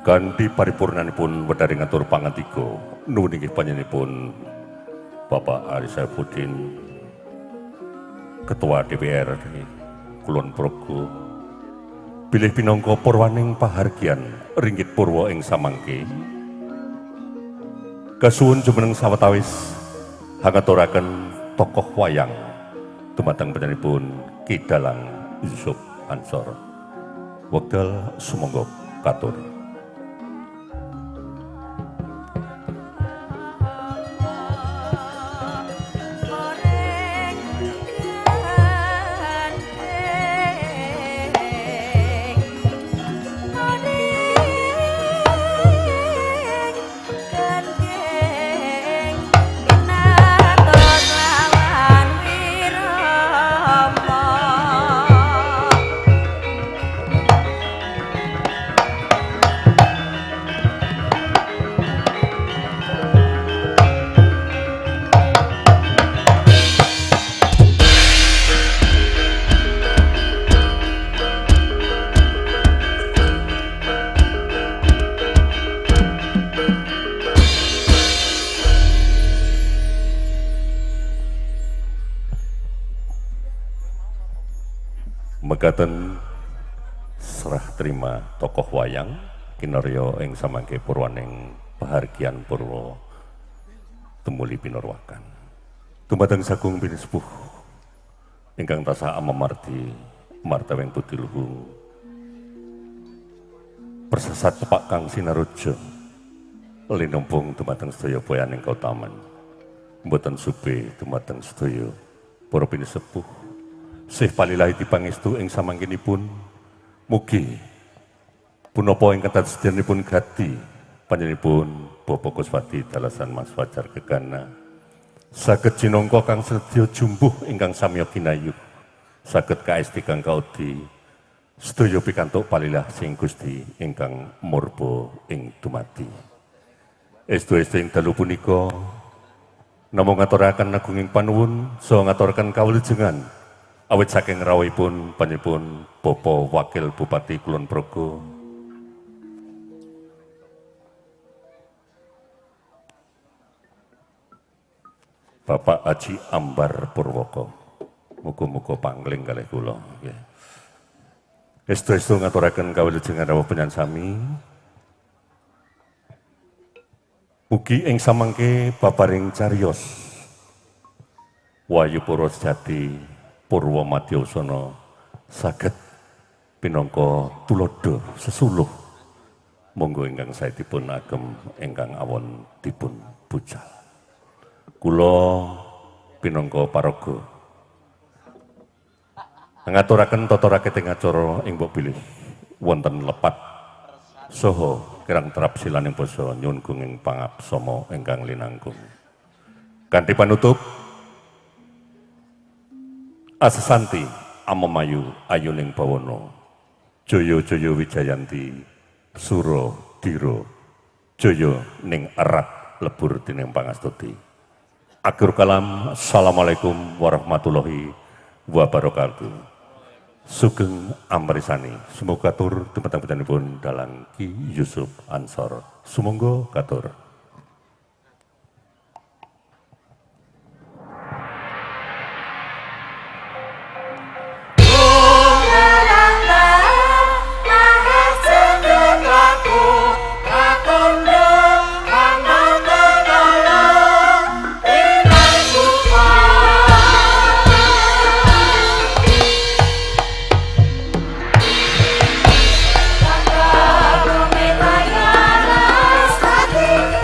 Kanthi paripurnanipun wedharing ngatur pangandika nuwun inggih panjenenganipun Bapak Ari Saifuddin Ketua DPR Kulon Progo bilih pinangka purwaning pahargyan ringgit purwa ing samangke kasuwun jumeneng sawetawis hangaturaken tokoh wayang dumateng panjenenganipun Ki Dalang Yusuf Ansor wekdal sumangga katur. Mekaten serah terima tokoh wayang kinarya ing samangke purwaning pahargyan purwa tumuli pinurwakan dumateng sagung pinisepuh ingkang tansah amamardi martaweng budi luhung persesat Pak Kang Sinaroja linumpung dumateng sedaya boyaning kautaman mboten sube dumateng sedaya para pinisepuh Sih palilahi dipangestu ing samangkinipun mugi punapa ingkang sedyanipun gati panjenenganipun Bapak Kuswati dalasan Mas Fajar Gegana saged jinangka kang sedya jumbuh ingkang samya kinayuh saged kaesti kang kaudi sedaya pikantuk palilah sing Gusti ingkang murba ing dumati estu-estu ing dalu punika namung ngaturaken agunging panuwun saha ngaturaken kawilujengan awit saking rawuhipun panjenenganipun Bapak Wakil Bupati Kulon Progo Bapak Haji Ambar Purwoko muga-muga pangling kalih kula nggih. Estu-estu ngaturaken kawilujengan rawuh panjenengan sami mugi ing samangke babaring cariyos wayu para sejati Purwa Madyasana saged pinangka tulodo sesuluh monggo ingkang saedipun agem ingkang awon dipun pucal kula pinangka paraga ngaturaken tata raketing acara ing mbok bilih wonten lepat saha kirang terap silaning basa nyuwun gunging pangabsama ingkang linangkung kanthi panutup Asesanti Amamayu Ayuning Bawana Jaya-jaya Wijayanti Sura Dira Jaya ning erat lebur dening pangastuti. Akhir kalam, assalamualaikum warahmatullahi wabarakatuh. Sugeng amresani, semoga katur dumateng pujanipun Dalang Ki Yusuf Ansor. Sumangga katur. Thank you.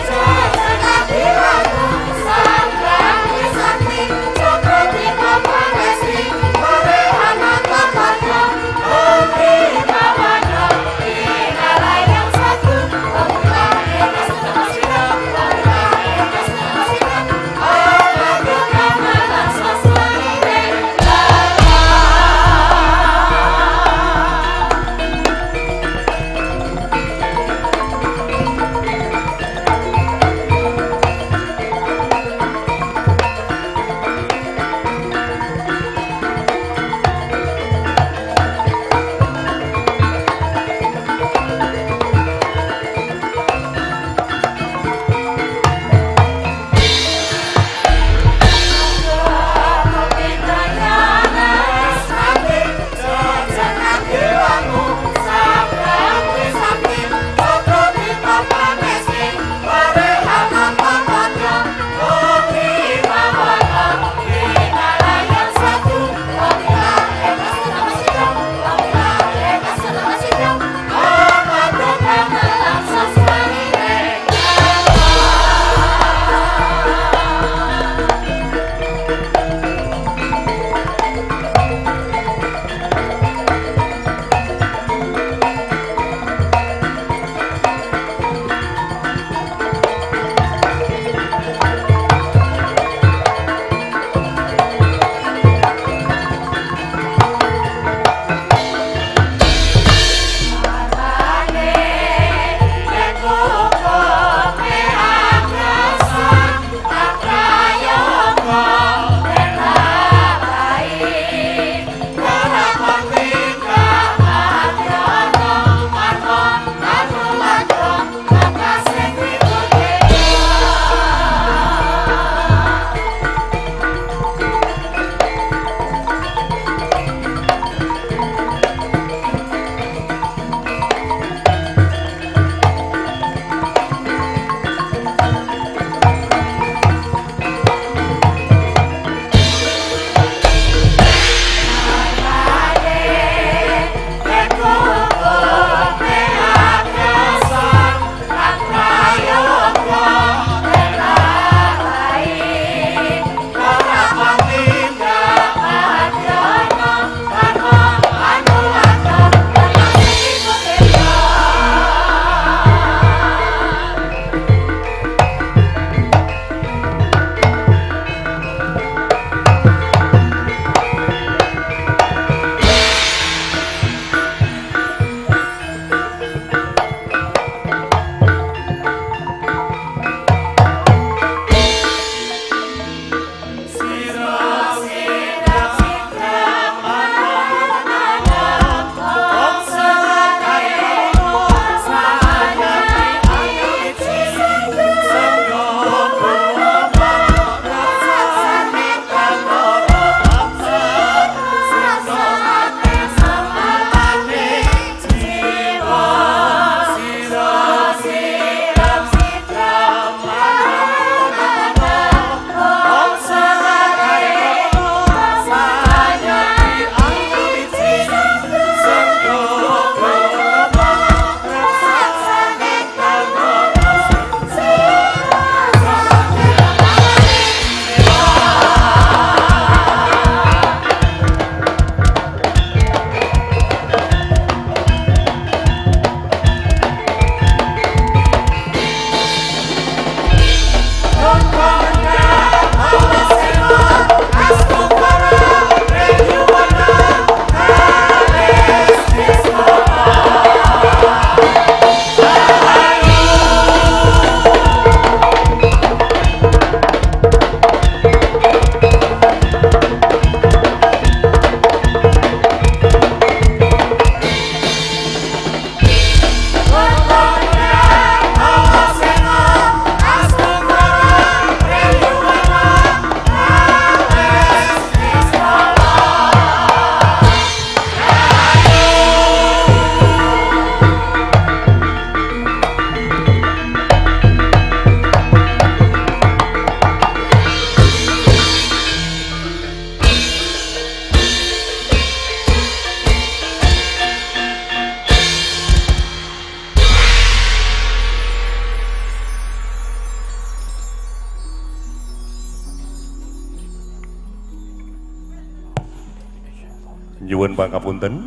nyuwun pangapunten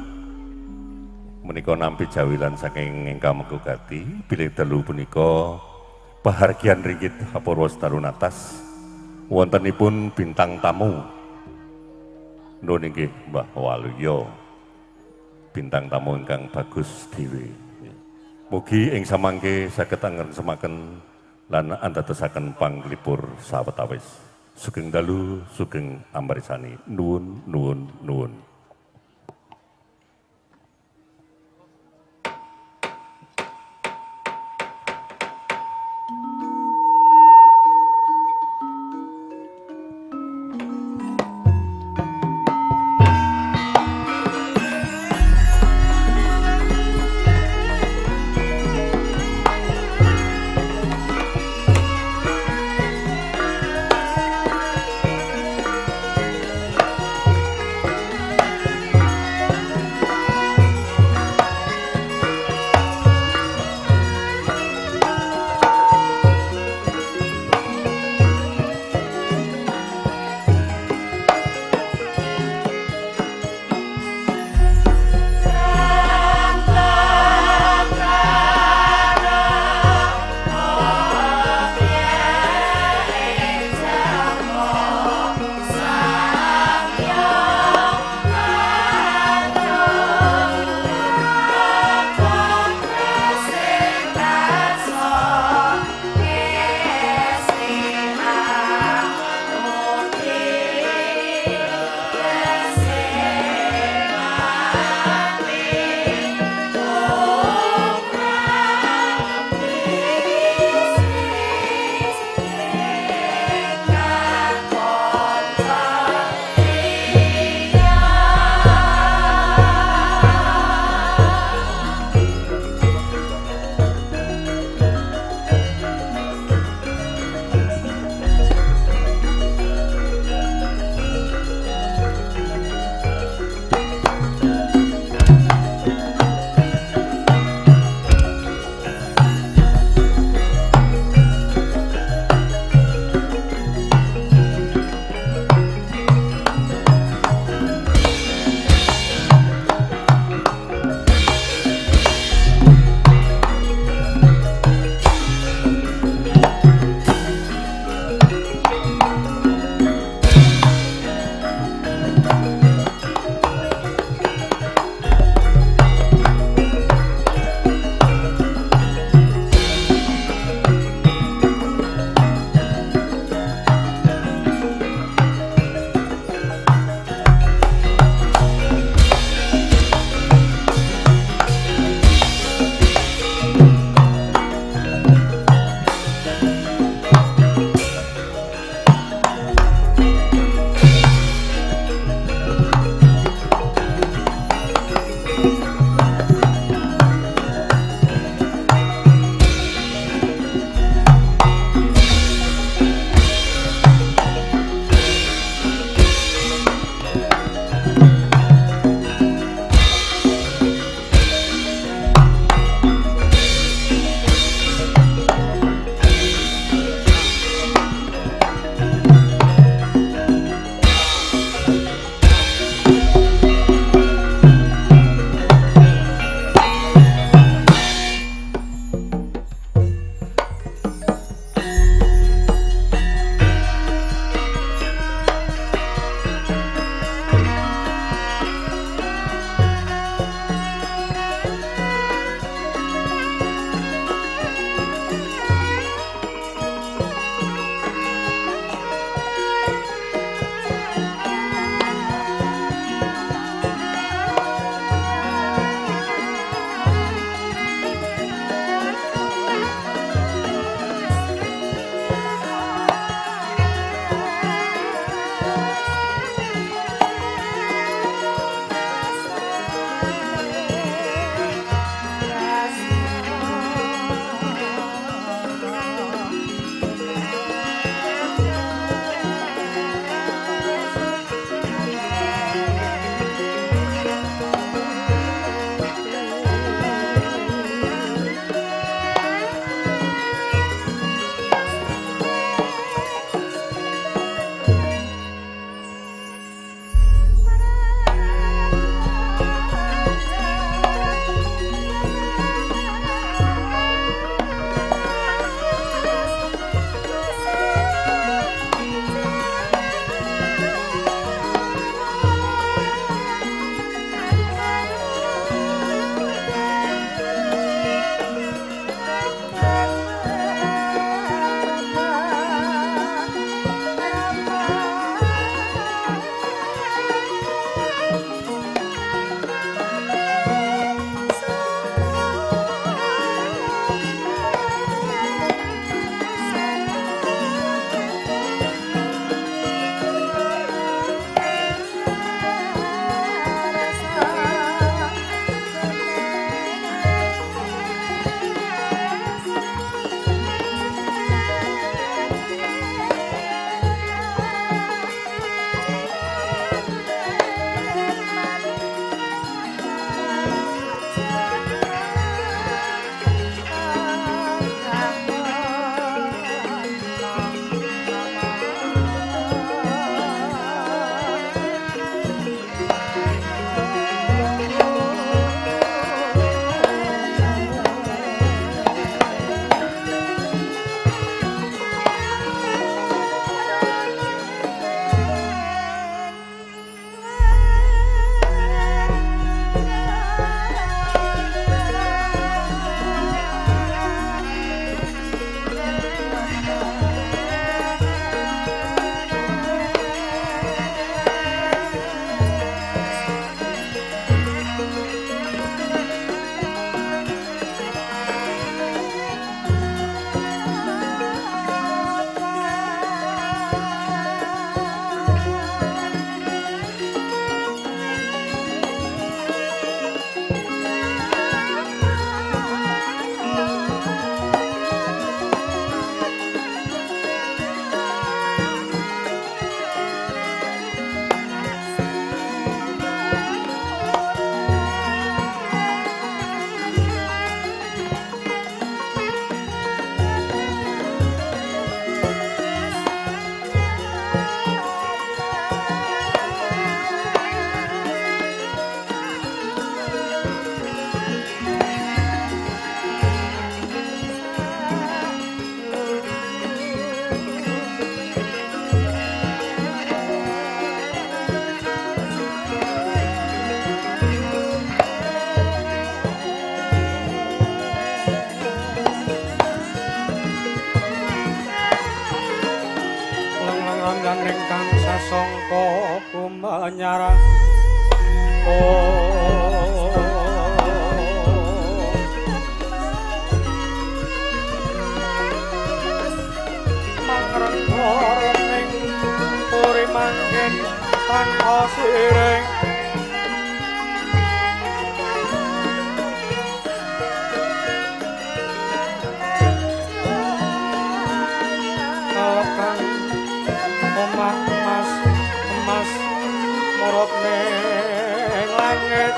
menika nampi jawilan saking ingkang megugati bilih dalu punika bahagian ringgit Apurwa Sedalu Natas wontenipun bintang tamu nuwun inggih Mbah Waluyo bintang tamu ingkang bagus dhewe mugi ing samangke saged angrensemaken lan andadosaken panglipur sawetawis sugeng dalu sugeng ambarisani nuwun nuwun nuwun. langit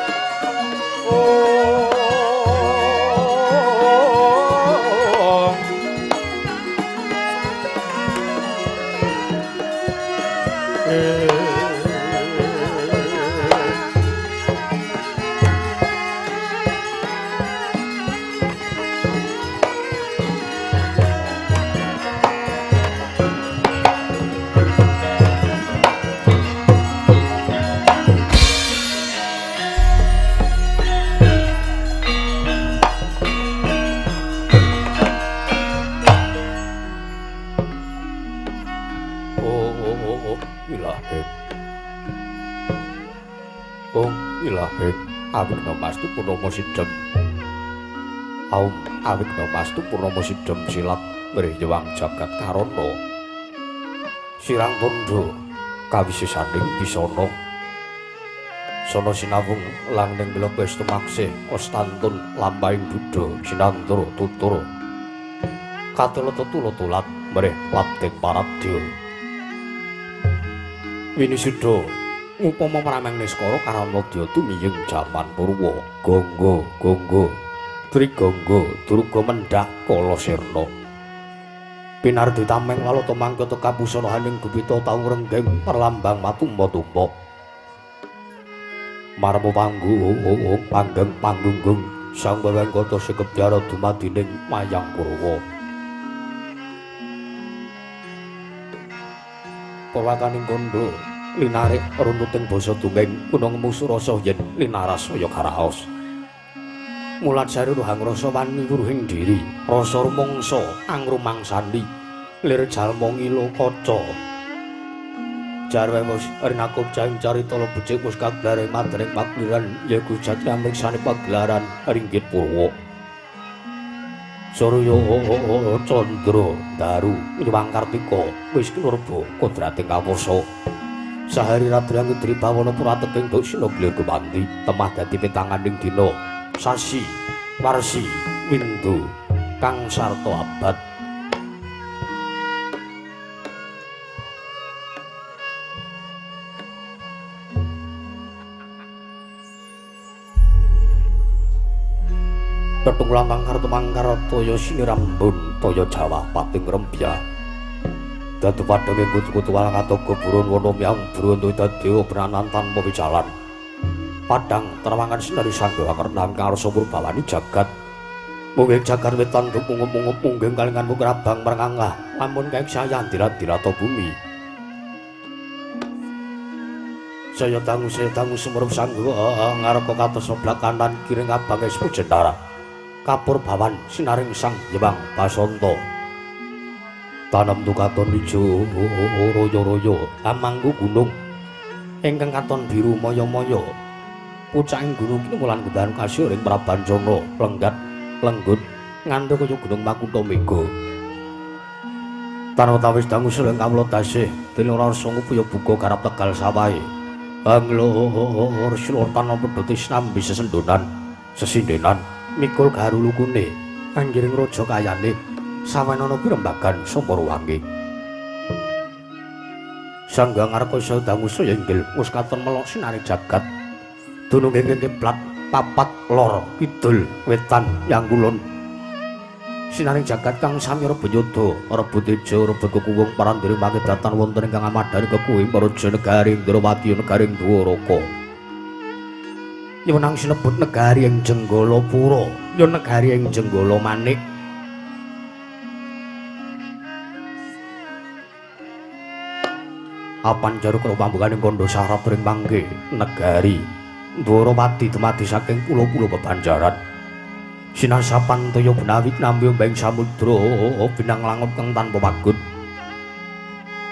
Awigna mastu purnama sidhem Aum awigna mastu purnama sidhem silat mriyewang jagat karana sirang tandha kawisesaning bisana sono sinawung langning mila pesta maksih ostantun lampahing Buddha sinandra tutur katulut-tulut mrih lapting paradya winisuda upama Prameng Niskara Karanodya tumiyeng jaman purwa gangga trigangga durga mendhak kala sirna pinardi tameng walata mangkata kapusanahaning gupita tau ngrenggeng perlambang matumba-tumba marmo panggeng panggunggung sang wewengkata sekebyara dumadining mayang purwa pawataning kandha linarik runtuting basa dongeng kuna ngemusu rasa yen linaras kaya karaos mulat sari ruhang rasa wani wuruhing diri rasa rumangsa angrumangsani lir jalma ngilo kaca jarwe mus rinakup caing carita lebecik mus kaglareng madring pagliran ya gujat amriksane pagelaran ringgit purwa Surya Candra Daru Nyuwang Kartika wis kinurba kodrating kawasa Sahari Radrang Idri Bawana Purateking Duk Sinoglir Gumanti temah dadi petanganing dina sasi warsi windu kang sarta abad Petung lambang kartu mangkar toyo sinirambun toyo Jawa pating rempya dadu padang ing kutu-kutu walang atoga burun wono miang burun dewa benanan tanpa wicalan padang terwangan sinari sanggawa kernang karsa murbawani jagat mungging jagat wetan mungup-mungup mungging kalingan mukrabang merengangah lamun kaik sayan dirat-dirata bumi saya tangu semerup sanggawa ngarep katos sebelah kanan kiring abang esmu jendara kapur bawan sinaring sang Hyang Basanta tanam tukaton ijo royo-royo amangku gunung ingkang katon biru moyo-moyo pucaking gunung kini mulan gundahan kasih ring Prabancana lenggat lenggut ngantuk kaya gunung Makutha Mega tanawis dangu seleng kawula tasih dene ora rasa ngupuya buka garap Tegal sawahe anglor sultan pedhoti sinambi sesendonan sesindenan mikul garulukune anggiring raja kayane sawenana pirembagan Samparuwangi Sangga Ngarkasa dangu saya inggil wis katon melok sinari jagat dununging kiblat papat lor kidul wetan yang kulon sinaring jagat kang sami rebut yudha rebut ijo rebut kekuwung parandiri pangedatan wonten ingkang amadhani kekuwing paraja negari Ndrawati negari Dwaraka yen nang sinebut negari ing Jenggala Pura ya negari ing Jenggala Manik apan jaru karo pambukaning kandha sarap ring pangge negari Dwarawati dumadi saking pulo-pulo bebanjaran sinasapan toya benawi nambi ombeng samudra binang langut kang tanpa pagut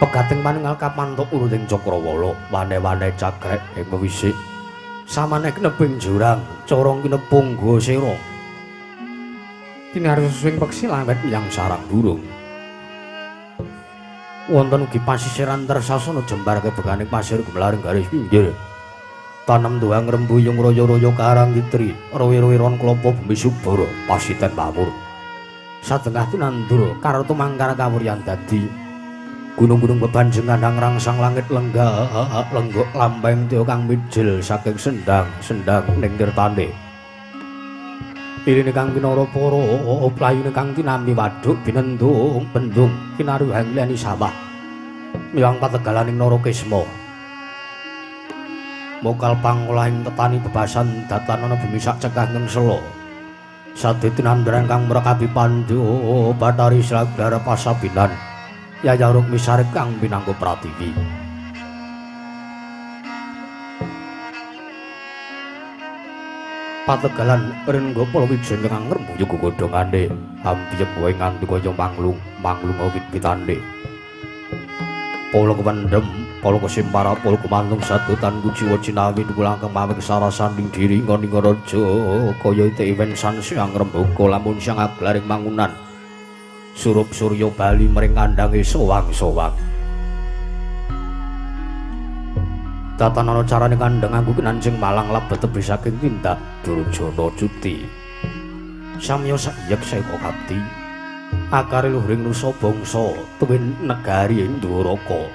pegating manunggal kapantuk uruting Cakrawala wane-wane cakrek ing wisik samane knebing jurang corong kinepung Gosera tinarsa swing peksi lawet yang sarang burung wonten ugi pasisiran tersasana jembar kebeganing pasir gumlaring garis pinggir tanam doang rembuyung royo-royo karang ditri rowi-rowiron klopo bumi subur pasiten pamur satengah tinandur kartu mangkar kawuryan dadi Gunung-gunung bebanjengan rangsang langit lenggah lenggok lambeng tiyo kang mijil saking sendang ning tirtane. Irine kang pinara para playune kang tinampi wadhuk binendung bendung kinaru hangleni sawah. Miwang pategalaning Narakisma. Mokal pangolahing tetani bebasan datanana bumi sak cekah ngengsela. Sadetinan kang mrekabi Pandhu Bathari Slagara Pasabinan. Yayaruk misarip kang pinangka pratiwi. Pategalan Rengga Palawijaya kang ngrembuyung godhongane ambiyek wae nganti kaya manglung wit-witane. Pala kependhem, pala kesimpara, pala kumantung sadutan kuciwa cinawi nulang kemawek sarasaning diri ngoning raja kaya iwen sansyang ngrembaka lamun sang aglaring mangunan. Surup Surya bali mring kandhange sowang-sowang. Tatanana carane kandhang nganggo kinanjing malang labet tebih saking tindak Durjana Cuti. Samya sayek seka kati. Akare luhuring nusa bangsa tuwin negari Ndwaraka.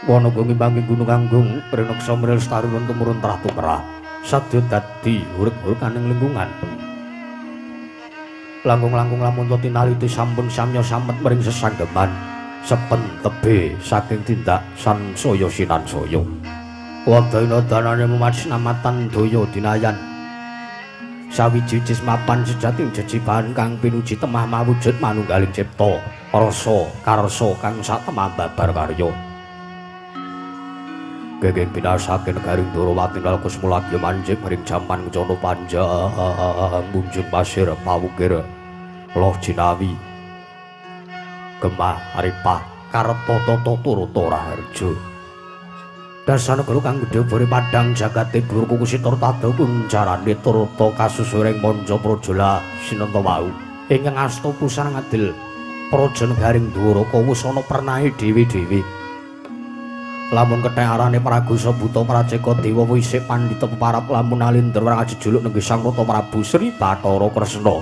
Wana ngimbangi gunung anggung Renaksa mril starun tumurun trah tumrah. Sadya dadi urip-urip kaning lingkungan. Langkung-langkung lamun tinaliti sampun samya samet mring sesanggeman sepen tebe saking tindak sansaya sinansaya. Wadana danane mumasnamatan daya dinayan. Sawiji cismapan sejating jejibahan kang pinuji temah mawujud manunggaling cipta rasa karsa kang satemah babar karya. Genging pinasake negaring Dwarawati nalika semulakya manjing maring jaman Kencana Panjang munjung pasir pawukir loh Jinawi Gemah Aripah Kartotata Turata Raharja Dasanegara kang gedhe bore padhang jagate dhuwur kukusi turtada puncarane turata kasusuring manca prajala sinenta wau ingkang asta pusana ngadil praja negaring Dwaraka wusana pernahe dhewe-dhewe. Lamun kethek arane Pragusa Buta Praceka Dewa wisik pandhita peparap lamun alindra warang ajejuluk nenggih Sang Rata Prabu Sri Bathara Kresna.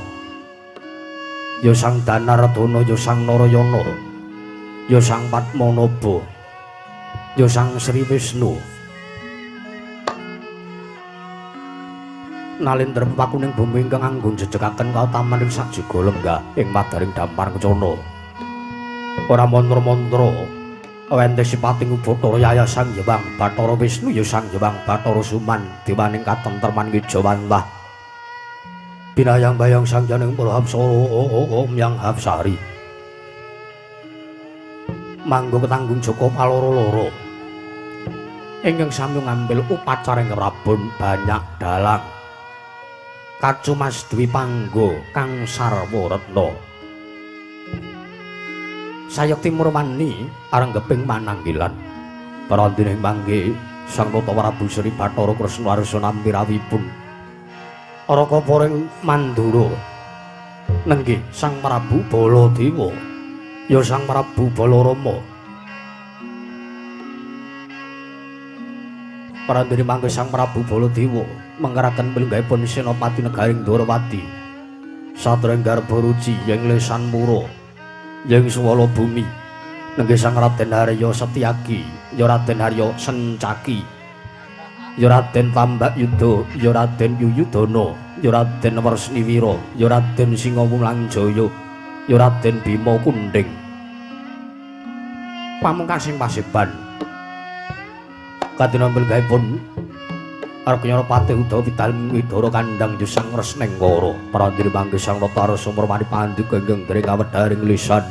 Ya Sang Danardana, ya Sang Narayana, ya Sang Padmanaba, ya Sang Sri Wisnu. Nalindra pepakuning bumi ingkang anggun jejekaken kautaman ing sak juga lenggah ing madaring dampar kencana. Ora mantra-mantra Wente sipating Bathara Yaya Sang Hyang Bathara Wisnu ya Sang Hyang Bathara Suman dewaning katenterman Wijawantah. Binayang-bayang Sang Janing Prahapsara Om Yang Hapsari. Manggo ketanggung Joko paloro-loro. Ingkang sami ngambil upacara ing Prabon banyak dalang. Kacumas Dwi Panggo Kang Sarwa Retna. Sayek timur mani arenggeping mananggilan parandene mangke Sang Rata Prabu Sri Bathara Kresna arsa nampi rawipun Araka paring Mandura nenggih Sang Prabu Baladewa ya Sang Prabu Balarama parandene mangke Sang Prabu Baladewa menggeraken pilunggahipun senopati negaring Dwarawati satreng garba ruci yang lesan mura yang swala bumi nenggih Sang Raden Harya Setyaki ya Raden Harya Sencaki ya Raden Tambak Yuda ya Raden Yuyudana ya Raden Wresniwira ya Raden Singawulang Jaya ya Raden Bima Kunding pamungkasing paseban kadina milgahipun Arganyana Patih Udawa Widara Kandhang Yusang Resnenggara parandene mangke Sang Rata Arsa Murmani Pandhu genggeng dering awedharing lisan.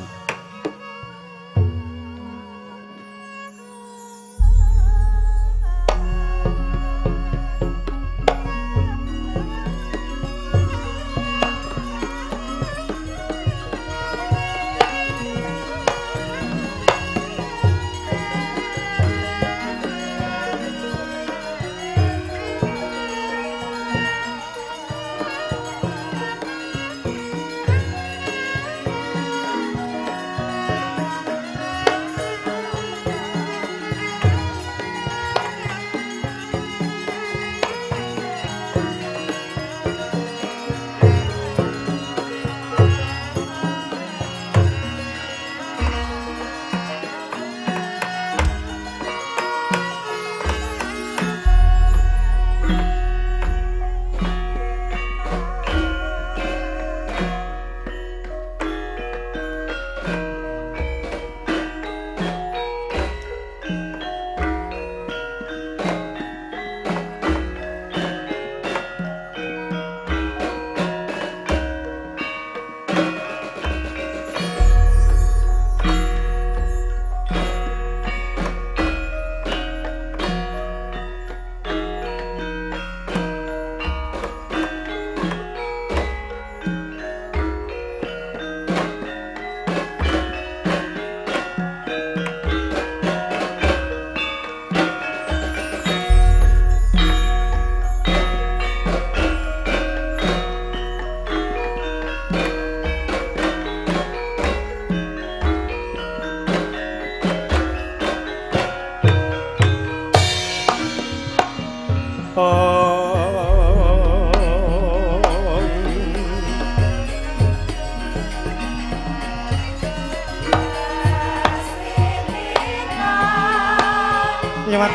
Nyewat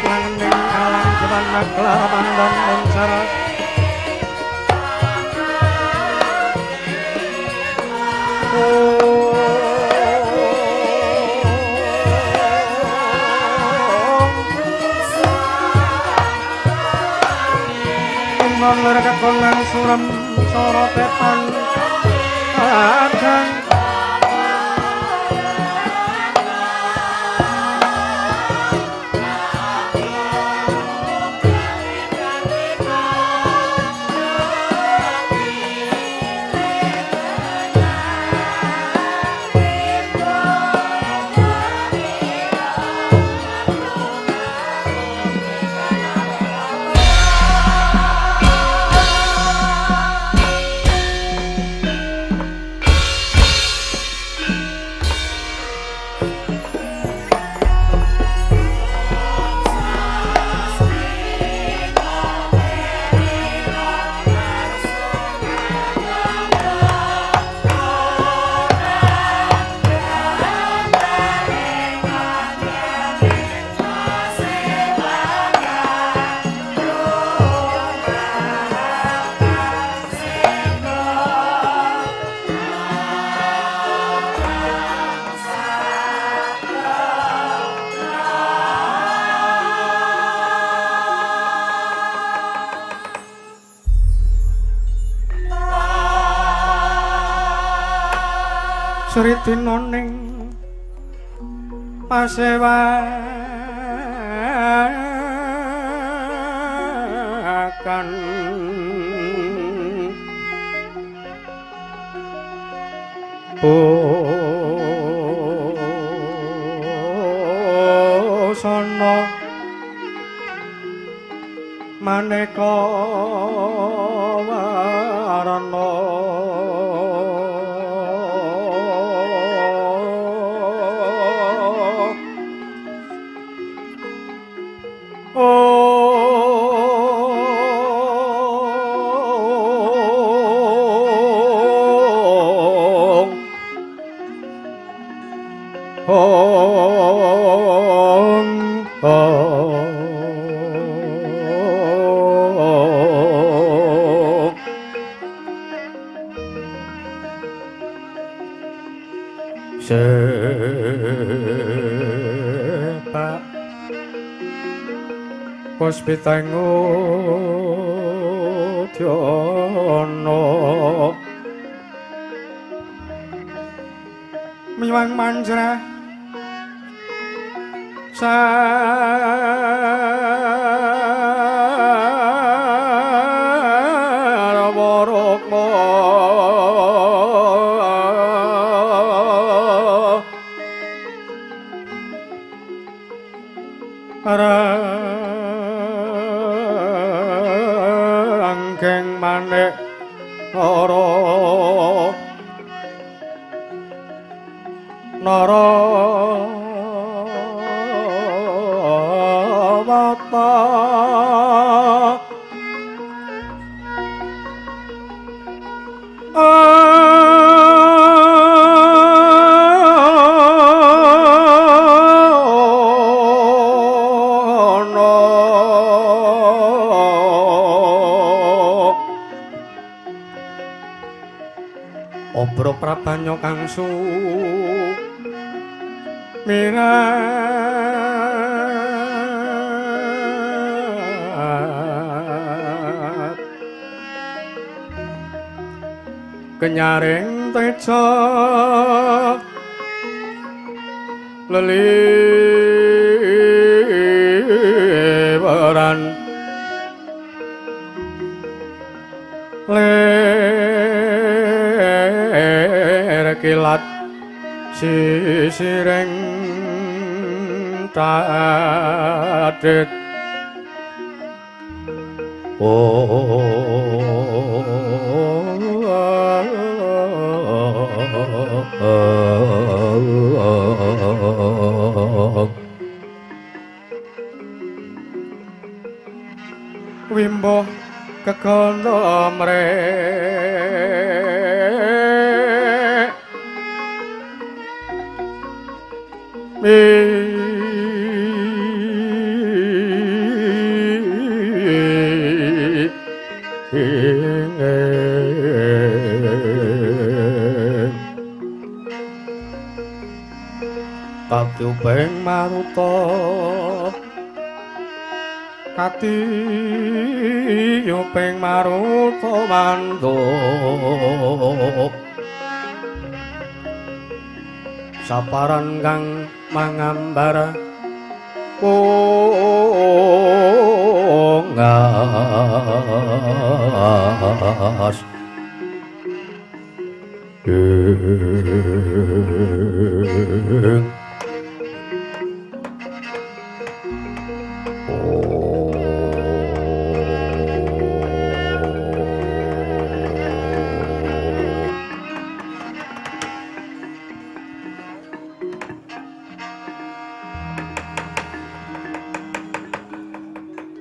langening alam jemana kelaman dan mencarat Ingon leraka konan suram sorotepan akan Sritinoning pasewakan busana maneka warna Sepak Puspitango Dyono Miwang manjrah Sarwarokmo Ranggeng manik nara Narawata Obro prabanyo kang sumirat kenyaring teja leliweran kilat sisireng tadet wimbo kekondo mrek Kati upeng maruta Kati upeng maruta manduk Saparan kang mangambar punggas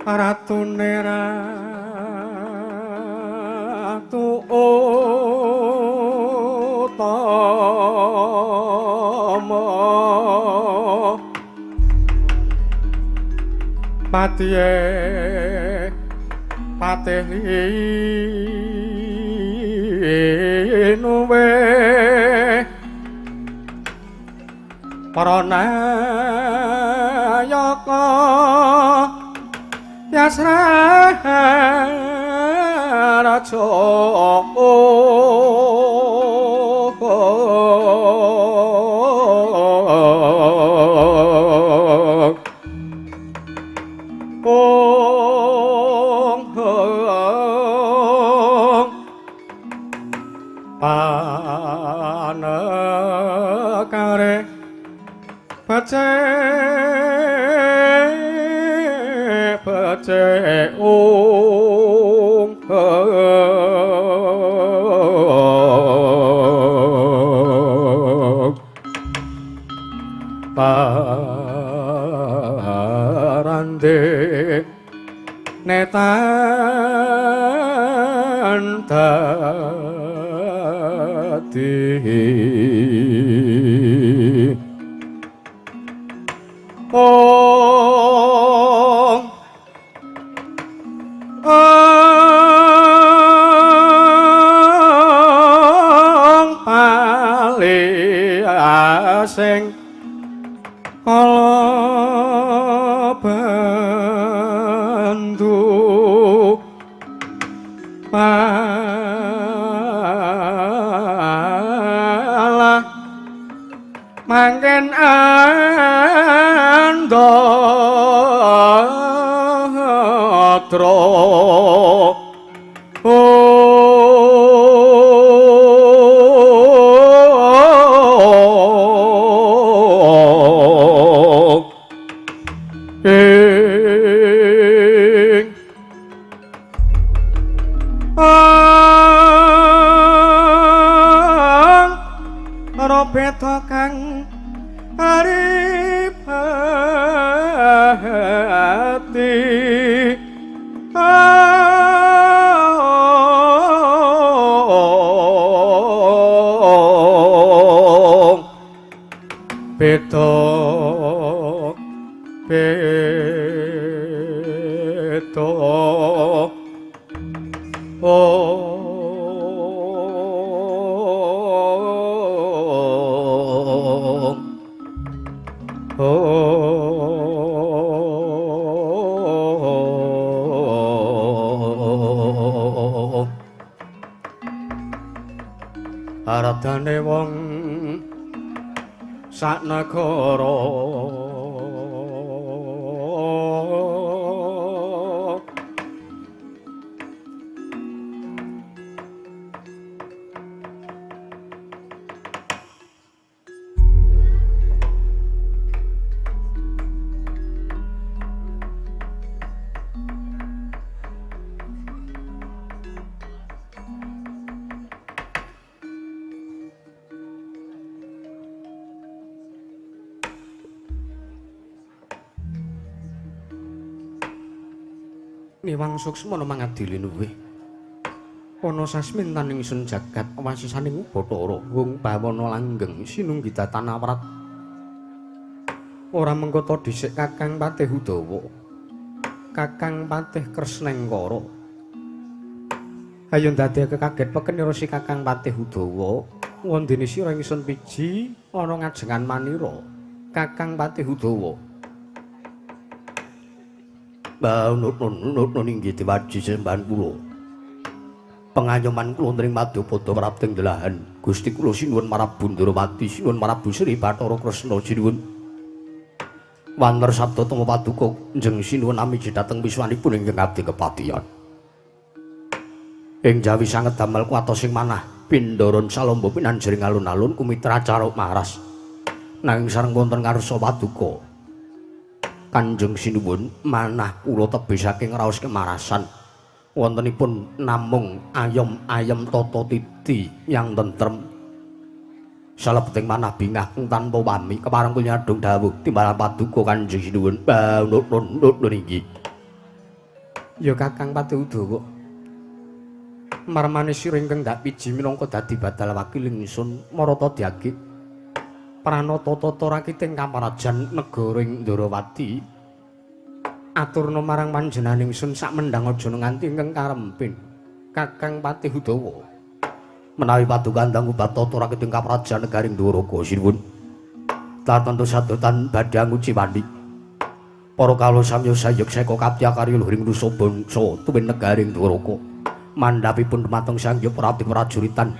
Ratune ratu utama patihe patih linuwe Pranayaka Yasraja panekare pecek parande netan dadi sing kala bantu malah mangken andatra Robeta kang aripati beta aradane wong sak negara niwang suksmana mangadili nuwih. Ana sasmintan ingsun jagat wasisaning Bathara wong bawana langgeng sinunggi datanawrat. Ora mengko dhisik Kakang Patih Udawa. Kakang Patih Kresnengkara. Ayo ndadekake kaget pekenira si Kakang Patih Udawa, wondene sira ingsun piji ana ngajengan manira. Kakang Patih Udawa. Nun inggih diwaji sembahan kula. Pengayoman kula nring Madyapada prapting delahan. Gusti kula sinuwun marang Bundarawati, sinuwun marang Sri Bathara Kresna sinuwun. Wanter sabda tama paduka njeng sinuwun amiji dhateng wiswanipun ingkang abdi kepatihan. Ing jawi sanget damel kuwatosing manah Pindaran Salamba pinanjering alun-alun kumitra caruk maras. Nanging sareng wonten ngarsa paduka Kanjeng sinuwun manah kula tebih saking raos kemarasan. Wontenipun namung ayem-ayem tata titi yang tentrem. Salebeting manah bingah tanpa wami kepareng kula nyadong dawuh timbalan paduka Kanjeng sinuwun. Nun inggih. Ya Kakang Patih Udawa. Marmane sira ingkang dak piji minangka dadi badal wakil ingsun marata diagi. Pranata tata rakiting kamarajan negara ing Ndarawati. Aturna marang panjenengan ingsun sak mendhang aja nganti ingkang karempin. Kakang Patih Udawa. Menawi paduka ndang ubat tata rakiting kamarajan negaring Ndaraga sinuwun. Tatentu sadotan badhe nguci wandi. Para kawula samya sayeksa kapya karya luhuring nusa bangsa tuwin negaring Ndaraga. Mandhapipun dumateng Sang Hyang Prajuritan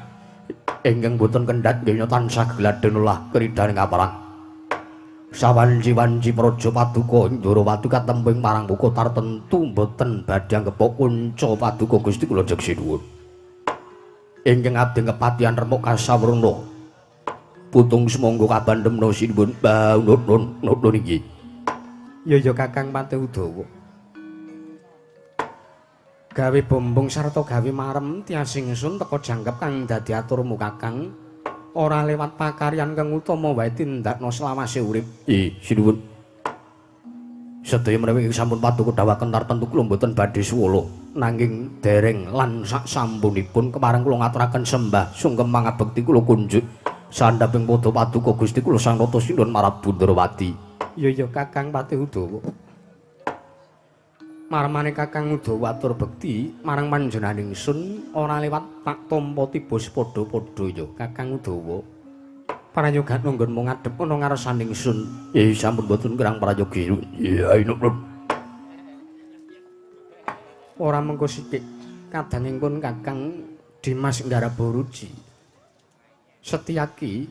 ingkang boten kendhat nggih tansah gladhen ulah kridhaning kaparang. Sawanci-wanci praja paduka ing Ndarawati katembing marang muka tartentu boten badhe anggep kunca paduka Gusti kula njeng sinuwun. Ingkang abdi kepatihan remuk kasawrana. Putung semangga kabandhemna sinuwun. Nun inggih. Ya Kakang Patih Udawa. Gawe bombong sarta gawe marem tiasing ingsun teka jangkep kang dadi aturmu Kakang ora lewat pakaryan kang utama wae tindakna selawase urip. Sinuwun. Sedaya menawi sampun paduka dawaken tartentu kula mboten badhe suwala nanging dereng lan sak sampunipun kepareng kula ngaturaken sembah sungkem mangabekti kula kunjuk sandhaping pada paduka Gusti kula Sang Rata Sinuwun marang Bundarawati. Ya Kakang Patih Udawa. Marmane Kakang Udawa atur bekti marang panjenengan ingsun ora lewat tak tampa tiba sepadha-padha ya Kakang Udawa. Prayoga nunggon mung ngadhep ana ngarsaning ingsun. Sampun boten kirang prayoga. Nun. Ora mengko sithik kadangipun Kakang Dimas Nggarabaruji. Setyaki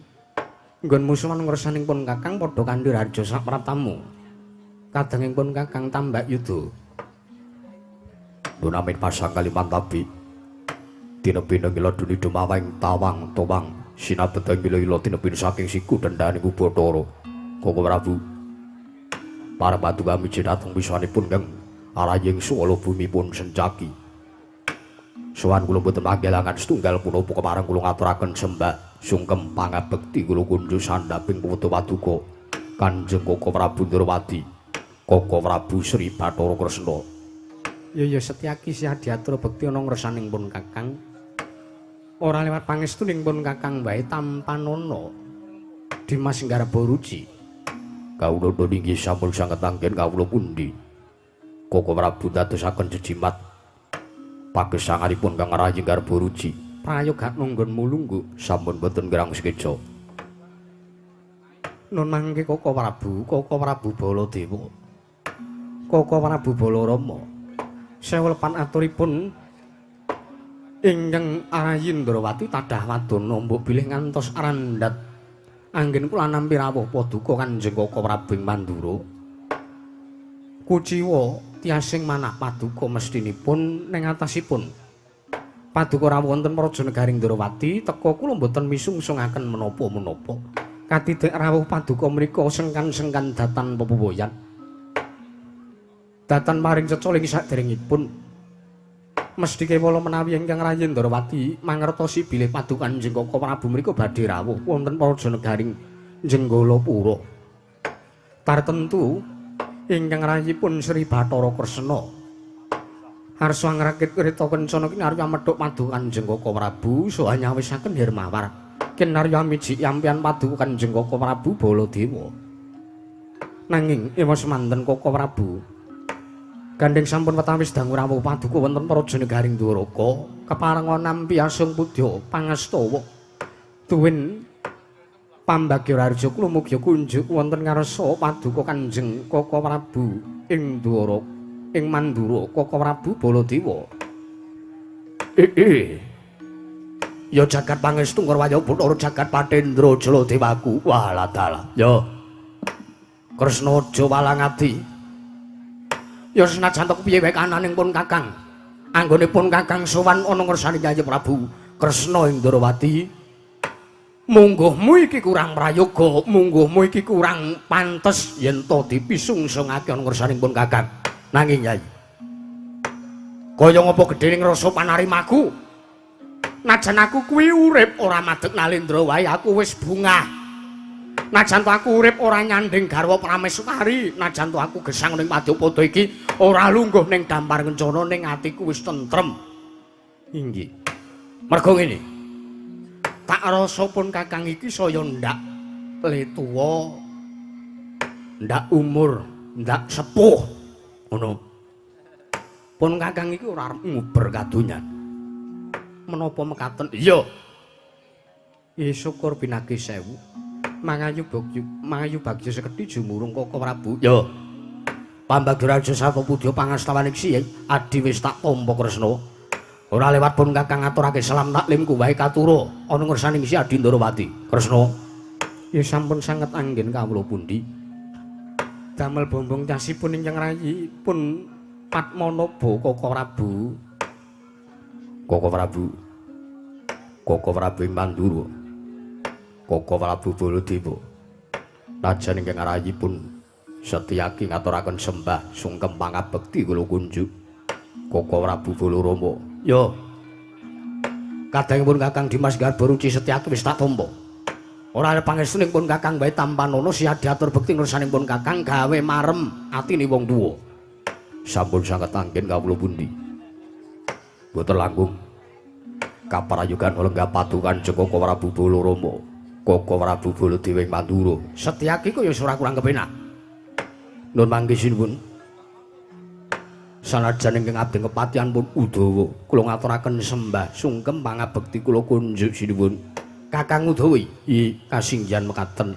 nggon musuhan ngarsanipun Kakang padha kandhir harja sak pratamu. Kadangipun Kakang Tambak Yuda. Nunamin pasang Kalimantabi tinepin ngila duni dumaweng tawang towang sinabeteng ilo-ilo tinepin saking siku dendani Bathara Koko Prabu para batu kami jenateng wiswanipun kang araying suwala bumi pun sencaki sowan kula boten panggelangan setunggal punapa kemareng kula ngaturaken sembah sungkem pangabekti kula kunjuk sandhaping putra paduka Kanjeng Koko Prabu Ndarawati Koko Prabu Sri Bathara Kresna. Ya Setyaki sih diatur bekti ana ngresaningpun Kakang. Ora lewat pangestunipun Kakang wae tampanana Dimas Nggarabaruji. Kawula nggih sampun sanget anggen kawula pundi. Koko Prabu dadosaken jejimat pagesanganipun Kang Rayi Nggarabaruji. Prayoga nunggon mulunggu sampun boten kirang sekeca. Nun mangke Koko Prabu Baladewa. Koko Prabu Balarama. Sewelpan aturipun ingkang Arayi Ndrawati tadah wadana mbok bilih ngantos arandhat anggen kula nampi rawuh paduka Kanjeng Koko Prabu Mandura. Kuciwa tiasing manah paduka mestinipun ning atasipun paduka rawuh wonten Praja Negaring Ndrawati teka kula mboten misungsungaken menapa-menapa. Katidhek rawuh paduka mriku sengkan-sengkan datan pepuwoyan. Datan maring cecoling saderengipun mesti kewala menawi ingkang Rayi Ndrawati mangertosi bilih paduka Kanjeng Koko Prabu mriku badhe rawuh wonten Praja Negaring Jenggalapura. Tartentu ingkang rayipun Sri Bathara Kresna Arsa ngrakit krita kencana kinarya medhok padu Kanjeng Koko Prabu saha nyawisaken Hirmawar. Kinarya miji yampian padu Kanjeng Koko Prabu Baladewa. Nanging ewa semanten Koko Prabu gandeng sampun watawis dangu rawuh paduka wonten Praja Negaring Dwaraka keparenga nampi asung pudya pangastawa tuwin pambagya rarja kula mugi kunjuk wonten ngarsa paduka Kanjeng Koko Prabu ing Dwaraka ing Mandura Koko Prabu Baladewa. Ya jagat pangestu Ngrawaya Bathara jagat Patendra Jaladewaku waladala. Ya Kresna aja walang ati. Ya senajan to kepiye wae kananing pun Kakang. Anggonipun Kakang sowan ana ngersani Yayi Prabu Kresna Indrawati. Mungguhmu iki kurang prayoga, mungguhmu iki kurang pantes yen to dipisungsungake ana ngersaning pun Kakang. Nanging Yayi, kaya ngapa gedhening rasa panarimaku. Najan aku kuwi urip ora madeg Nalendra wae, aku wis bungah. Najan to aku urip ora nyanding garwa Prameswari, najan to aku gesang ning Padyapada iki ora lungguh ning dampar kencana ning atiku wis tentrem. Inggih. Mergo ngene. Tak rasa pun Kakang iki saya ndak letuwa, ndak umur, ndak sepuh. Ngono. Pun Kakang iki ora arep nguber kadonyan. Menapa mekaten? Iya. Ya syukur pinagi sewu. Mangayu bagya sekedhi jumurung Koko Prabu. Ya. Pambagya raja sapa pudya pangastawaning siyai adi wis tak tampa Kresna. Ora lewat pun Kakang ngaturake salam taklimku wae katura ana ngersaning si Adi Ndrawati. Kresna. Ya sampun sanget anggen kawula pundi. Damel bombong casipun ingkang rayi pun Padmanaba Koko Prabu. Koko Prabu. Koko Prabu ing Mandura. Koko Prabu Baladewa. Najan ingkang rayi pun Setyaki ngaturaken sembah sungkem pangabekti kula kunjuk. Koko Prabu Balarama. Yo. Kadangipun Kakang Dimas Garbaruci Setyaki wis tak tampa. Ora ana pangestuning pun Kakang wae tampanana siadi atur bekti ngersaning pun Kakang gawe marem atine wong tuwa. Sampun sanget anggen kawula pundi. Boten langkung. Kaprayogan lenggah patukan Koko Prabu Balarama. Koko Prabu Baladewa ing Mandura. Setyaki kaya ora kurang kepenak. Nun mangke sinuwun. Sanajan ingkang abdi kepatihan pun Udawa, kula ngaturaken sembah sungkem pangabekti kula kunjuk sinuwun. Kakang Udawa iki kasinggihan mekaten.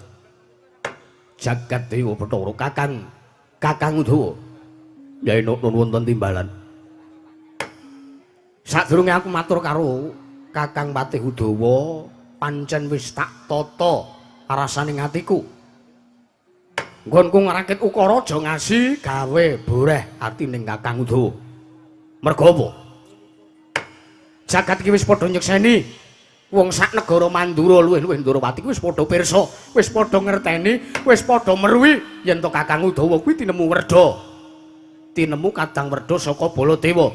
Jagat Dewa Bathara Kakang Udawa. Yayi nun wonten timbalan. Sadurunge aku matur karo Kakang Patih Udawa, pancen wis tak tata rasaning atiku. Nggonku ngrakit ukara aja ngasi gawe boreh atining Kakang Udawa. Mergo apa? Jagat iki wis padha nyekseni wong sak negara Mandura luwih-luwih Ndrawati wis padha pirsa, wis padha ngerteni, wis padha meruhi yen to Kakang Udawa kuwi tinemu werda. Tinemu kadang werda saka Baladewa.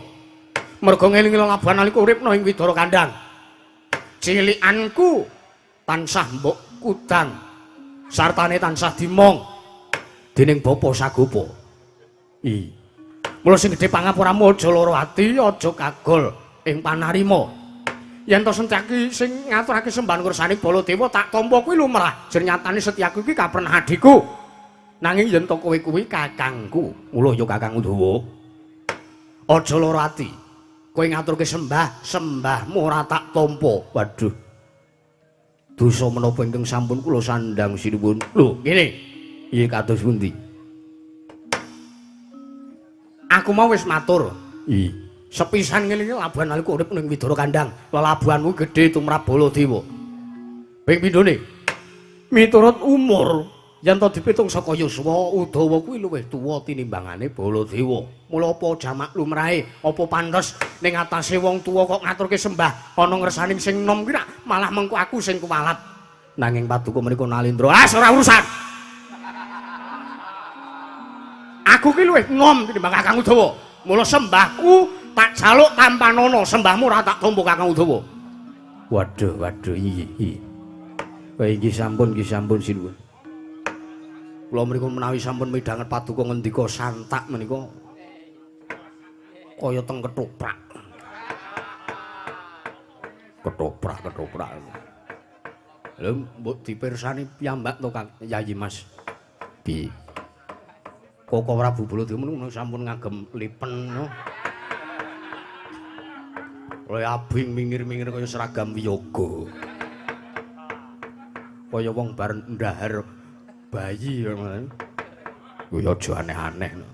Mergo ngeling-eling labuhan nalika uripna ing Widara Kandhang. Cilikanku tansah mbok kudang sartane tansah dimong dening bapa sagopa. Mula sing gedhe pangapuramu aja lara ati, aja kagol ing panarima. Yen to Setyaki sing ngaturake sembahan ngersani Baladewa tak tampa kuwi lumrah. Jernyatane Setyaki kuwi kaprenah adiku. Nanging yen to kowe kuwi kakangku, mula ya Kakang Udawa. Aja lara ati. Kowe ngaturke sembahmu ora tak tampa. Waduh. Dosa menapa ingkang sampun kula sandhang sinuwun. Lho, ngene. Iya kados pundi? Aku mau wis matur. Iya. Sepisan ngene labuhan nalika urip ning Widara Kandhang, lelabuhanmu gedhe tumrap Baladewa. Ping pindhone? Miturut umur, yen to dipitung saka yuswa, Udawa kuwi luwih tuwa tinimbangane Baladewa. Mula apa jamak lumrahe, apa pantes ning atase wong tuwa kok ngaturke sembah ana ngersaning sing nom kuwi malah mengko aku sing kuwalat. Nanging paduka menika Nalendra, ora urusan. Aku ki luwih nom tinimbang Kakang Udawa. Mula sembahku tak jaluk tampanana, sembahmu ora tak tampa Kakang Udawa. Waduh, iya. Wae iki sampun sinuwun. Kula menika menawi sampun midhanget paduka ngendika santak menika. kaya teng ketoprak. Ketoprak. Lha mbok dipirsani piyambak to Kang Yayi Mas. Piye? Koko Prabu Baladewa menika sampun ngagem lipen no. Kaya abing mingir-mingir kaya seragam wiyaga. Kaya wong bar ndahar bayi ngono. Kuwi aja aneh-aneh no.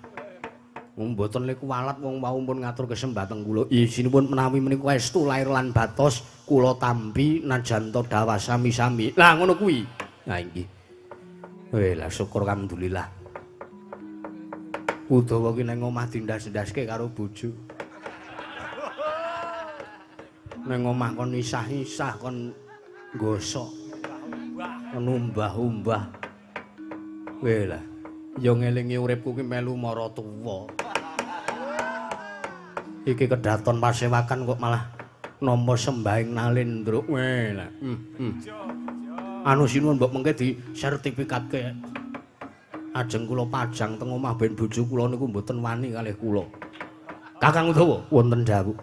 Mboten niku walat wong wau pun ngatur kesembateng kula. Isinipun menawi menika estu lair lan batos kula tampi najanto dawa sami-sami. Lah ngono kuwi. Nah inggih. Lah syukur alhamdulillah. Udawa ki nang omah dindas-ndaske karo bojo. Nang omah kon isah-isah kon gosok. Kon umbah-umbah. Lah ya ngelingi uripku ki melu mara tuwa. Iki kedaton pasewakan kok malah nampa sembahing Nalendra. Lah. Anu sinuwun mbok mengke di sertifikatke. Ajeng kula pajang teng omah ben bojo kula niku mboten wani kalih kula. Kakang Udawa wonten dawuh.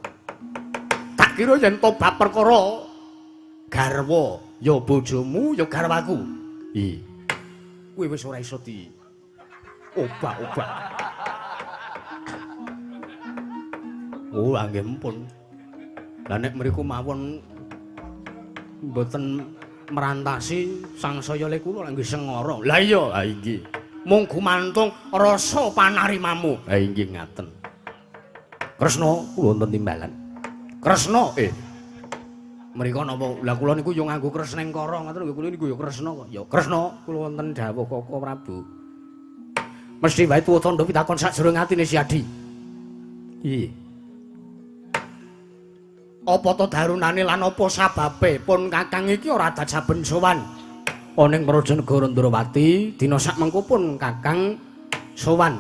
Tak kira yen tobat perkara garwa ya bojomu ya garwaku. Kuwi wis ora iso di obah-obah. Oh, nggih mumpun. Lah nek mriku mawon mboten merantasi sangsaya le kula nggih sengara. Lah iya, ha inggih. Mung gumantung rasa panarimamu. Ha inggih ngaten. Kresna kula wonten timbalan. Kresna, mrika napa? Lah kula niku yo nganggo Kresnengkara ngoten lho, kula niku yo Kresna kok. Ya Kresna kula wonten dawuh Koko Prabu. Mesti wae tuwa tandha pitakon sajroning atine Si Adi. Iye. Apa to darunane lan apa sababe pun Kakang iki ora dajaben sowan ana ing Prajanegara Ndrawati dina sakmengko pun Kakang sowan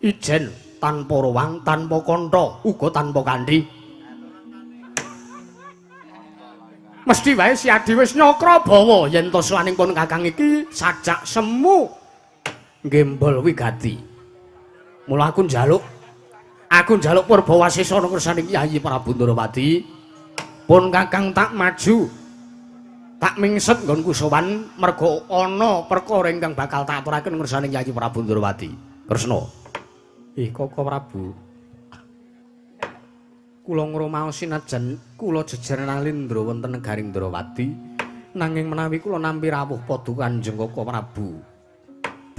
ijen tanpa rowang tanpa kantha uga tanpa kanthi. Mesti wae Si Adi wis nyakra bawa yen to sowaning pun Kakang iki sajak semu gembol wigati. Mula aku njaluk Purbawasesa ngersaning Yayi Prabu Ndrawati. Pun Kakang tak maju. Tak mingset nggonku sowan merga ana perkara ingkang bakal tak aturaken ngersaning Yayi Prabu Ndrawati. Kresna. Koko Prabu. Kula ngrumaos sinajan kula jejer Nalendra wonten negaring Ndrawati, nanging menawi kula nampi rawuh padha Kanjeng Koko Prabu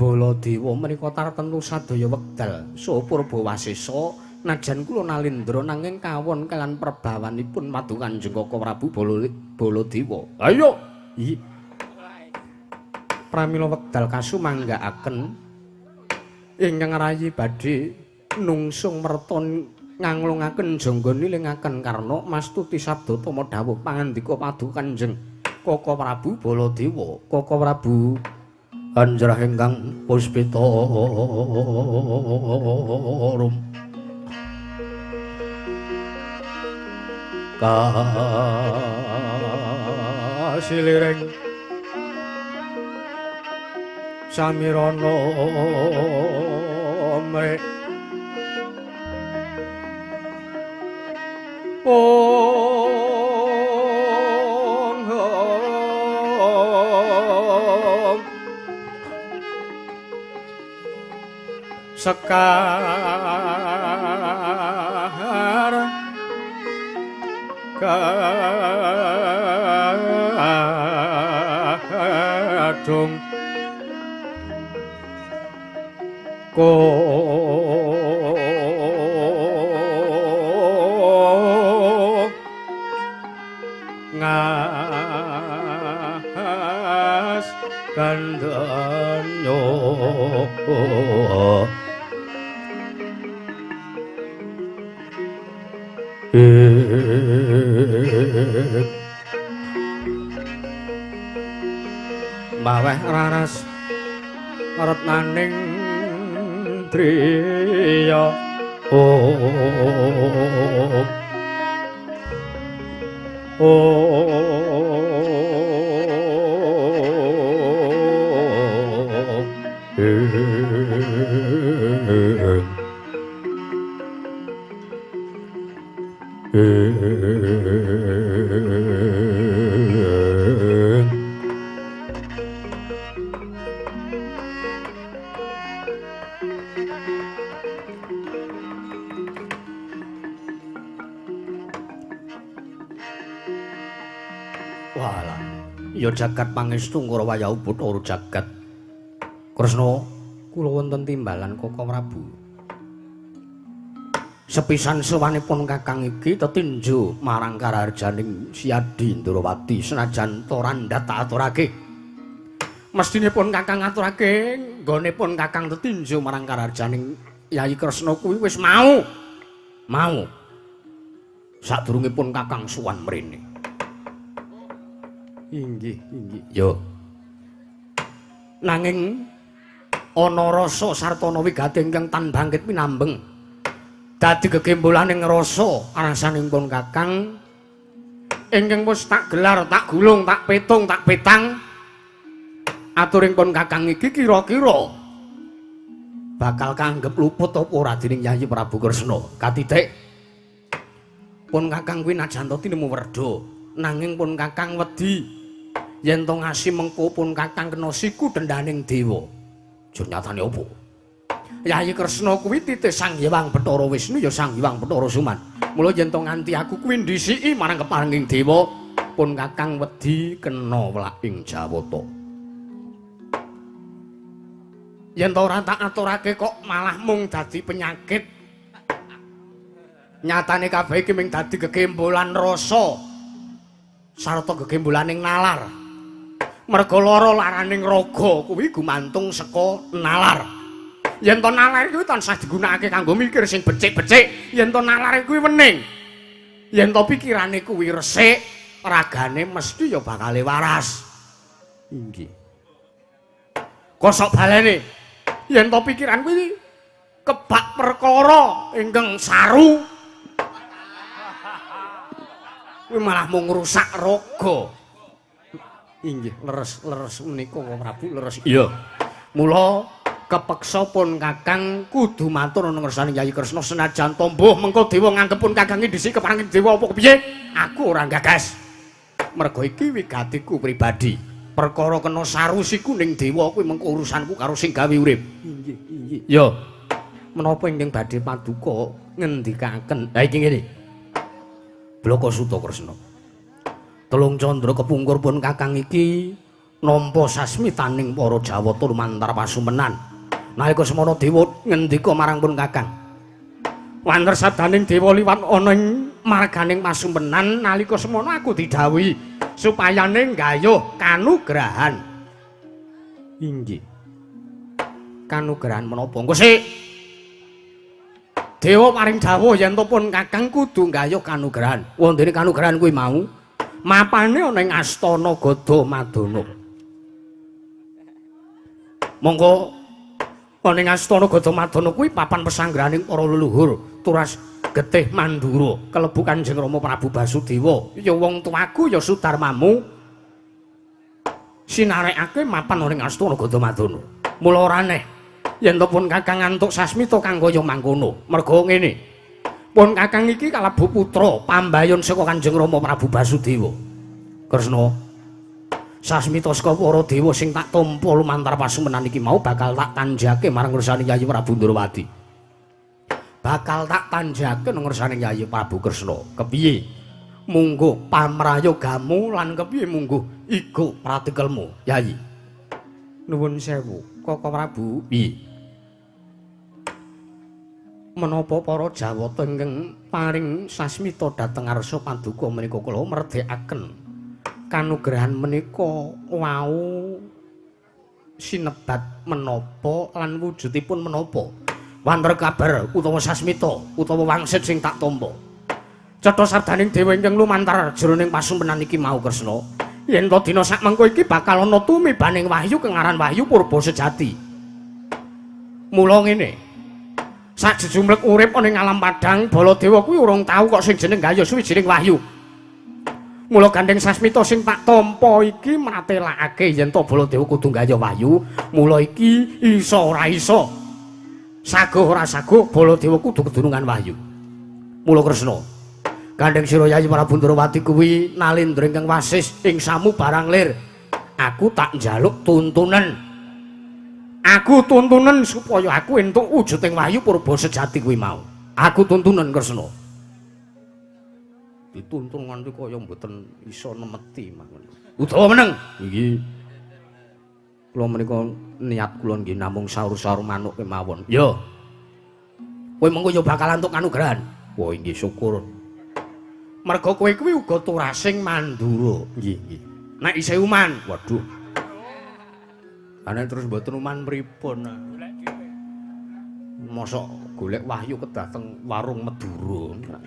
Baladewa menika tartentu sadaya wekdal saha Purbawasesa najan kula Nalendra nanging kawon kalian perbawanipun madu Kanjeng Koko Prabu Baladewa. Ayo. Pramila wekdal kasumanggaaken ingkang rayi badhe nungsung merta nganglungaken jangga nilingaken karna mastuti sabda tama dawuh pangandika madu Kanjeng Koko Prabu Baladewa. Koko Prabu anjrah ingkang puspita rum kasilireng samirana mrek sekar kadung ko ngas kandanyo baweh raras retnaning triya Walah, ya jagat pangestu ngora wayah Bathara jagat. Kresna, kula wonten timbalan Koko Prabu. Sepisan sewanipun kakang iki tetinju marang kararjaning Siadi Ndrawati senajan torandhat tak aturake. Mestinipun kakang aturake nggonipun kakang tetinju marang kararjaning Yayi Kresna kuwi wis mau. Sadurungipun kakang suwan mrene. Inggih. Yo. Nanging ana rasa sartana wigati ingkang tan bangkit pinambeng. Dadi gegembolaning rasa arasanipun kakang ingkang wis tak gelar, tak gulung, tak petung, tak petang. Aturingipun kakang iki kira-kira bakal kaanggep luput apa ora dening Yayi Prabu Kresna. Katitik pun kakang kuwi najanta tinemu werda, nanging pun kakang wedi yen to ngasi mengko pun kakang kena siku dendhaning dewa. Jur nyatane apa? Yayi Kresna kuwi titih Sang Hyang Bathara Wisnu ya Sang Hyang Bathara Suman. Mula yen to nganti aku kuwi ndhisiki marang keparenging dewa, pun kakang wedi kena welak ing Jawata. Yen to ora tak aturake kok malah mung dadi penyakit. Nyatane kabeh iki mung dadi gegembolan rasa sarta gegembolaning nalar. Merga lara laraning raga kuwi gumantung saka nalar. Yen to nalar kuwi tansah digunakake kanggo mikir sing becik-becik, yen to nalar kuwi wening. Yen to pikirane kuwi resik, ragane mesti ya bakal waras. Inggih. Kosok balene. Yen to pikiran kuwi kebak perkara ingkang saru, kuwi malah mung ngrusak raga. Inggih, leres menika Prabu, leres. Iya. Mula kepeksa pun kakang kudu matur ana ngersane Yayi Kresna senajan tomboh mengko dewa nganggep pun kakang dhisik keparengin dewa apa kepiye? Aku ora gagas. Merga iki wigatiku pribadi. Perkara kena saru siku ning dewa kuwi mengko urusanku karo sing gawe urip. Inggih. Ya. Menapa ingkang badhe paduka ngendikaken? Ha iki ngene. Bloko Suta Kresna. Telung candra kepungkur pun kakang iki nampa sasmitaning para Jawata lumantar pasumenan. Nalika semana dewa ngendika marang pun kakang. Wanter sadaning dewa liwat ana ing marganing pasumenan nalika semana aku didhawuhi supayane nggayuh kanugrahan. Inggih. Kanugrahan menapa? Engko sik. Dewa paring dawuh yen to pun kakang kudu nggayuh kanugrahan. Wondene kanugrahan kuwi mau mapane ana ing Astana Gada Madana. Monggo ana ing Astana Gada Madana kuwi papan pesanggraning para leluhur Turas Getih Mandura, kelebu Kanjeng Rama Prabu Basudewa. Ya wong tuaku ya Sudarmamu sinarekake mapan ana ing Astana Gada Madana. Mula ora aneh yen to pun kakang antuk sasmita kanggo ya mangkono. Merga ngene. Pun kakang iki kalebu putra pambayon saka Kanjeng Rama Prabu Basudewa. Kresna, sasmita saka para dewa sing tak tampa lumantar pasumenan iki mau bakal tak tanjake marang ngersane Yayi Prabu Ndrawati. Bakal tak tanjake nang ngersane Yayi Prabu Kresna. Kepiye? Munggo pamrayogamu lan kepiye munggo iku pratikelmu, Yayi. Nuwun sewu, Koko Prabu. Piye? Menapa para Jawata ingkang paring sasmita dhateng arsa paduka menika kula merdekaken kanugrahan menika wau sinebat menapa lan wujudipun menapa wanter kabar utawa sasmita utawa wangsit sing tak tampa cetha sardaning dewa ingkang lumantar jroning pasumpenan iki mau Kresna yen to dina sakmengko iki bakal ana tumibaning wahyu kang aran wahyu purba sejati. Mula ngene, sajejumlek urip ana ing alam padhang Baladewa kuwi urung tau kok sing jeneng gayuh suwijining wahyu. Mula gandeng sasmita sing tak tampa iki mratelakake yen to Baladewa kudu gayuh wahyu. Mula iki isa ora isa, saguh ora saguh Baladewa kudu kedunungan wahyu. Mula Kresna, Gandeng sira Yayi Prabu Ndrawati kuwi nalindra ingkang wasis ing samu barang lir. Aku tak njaluk tuntunan. Aku tuntunan supaya aku entuk wujuding wahyu purba sejati kuwi mau. Aku tuntunan Kresna. Dituntun nganti kaya mboten iso nemeti mawon. Udawa meneng. Iki kula menika niat kula nggih namung saur-saur manuk kemawon. Ya. Kowe mengko ya bakal entuk kanugrahan. Wah inggih syukur. Merga kowe kuwi uga turasing Mandura. Nggih, nggih. Nek isih uman, waduh. Ana terus mboten uman pripun. Mosok golek wahyu kedah teng warung Madura.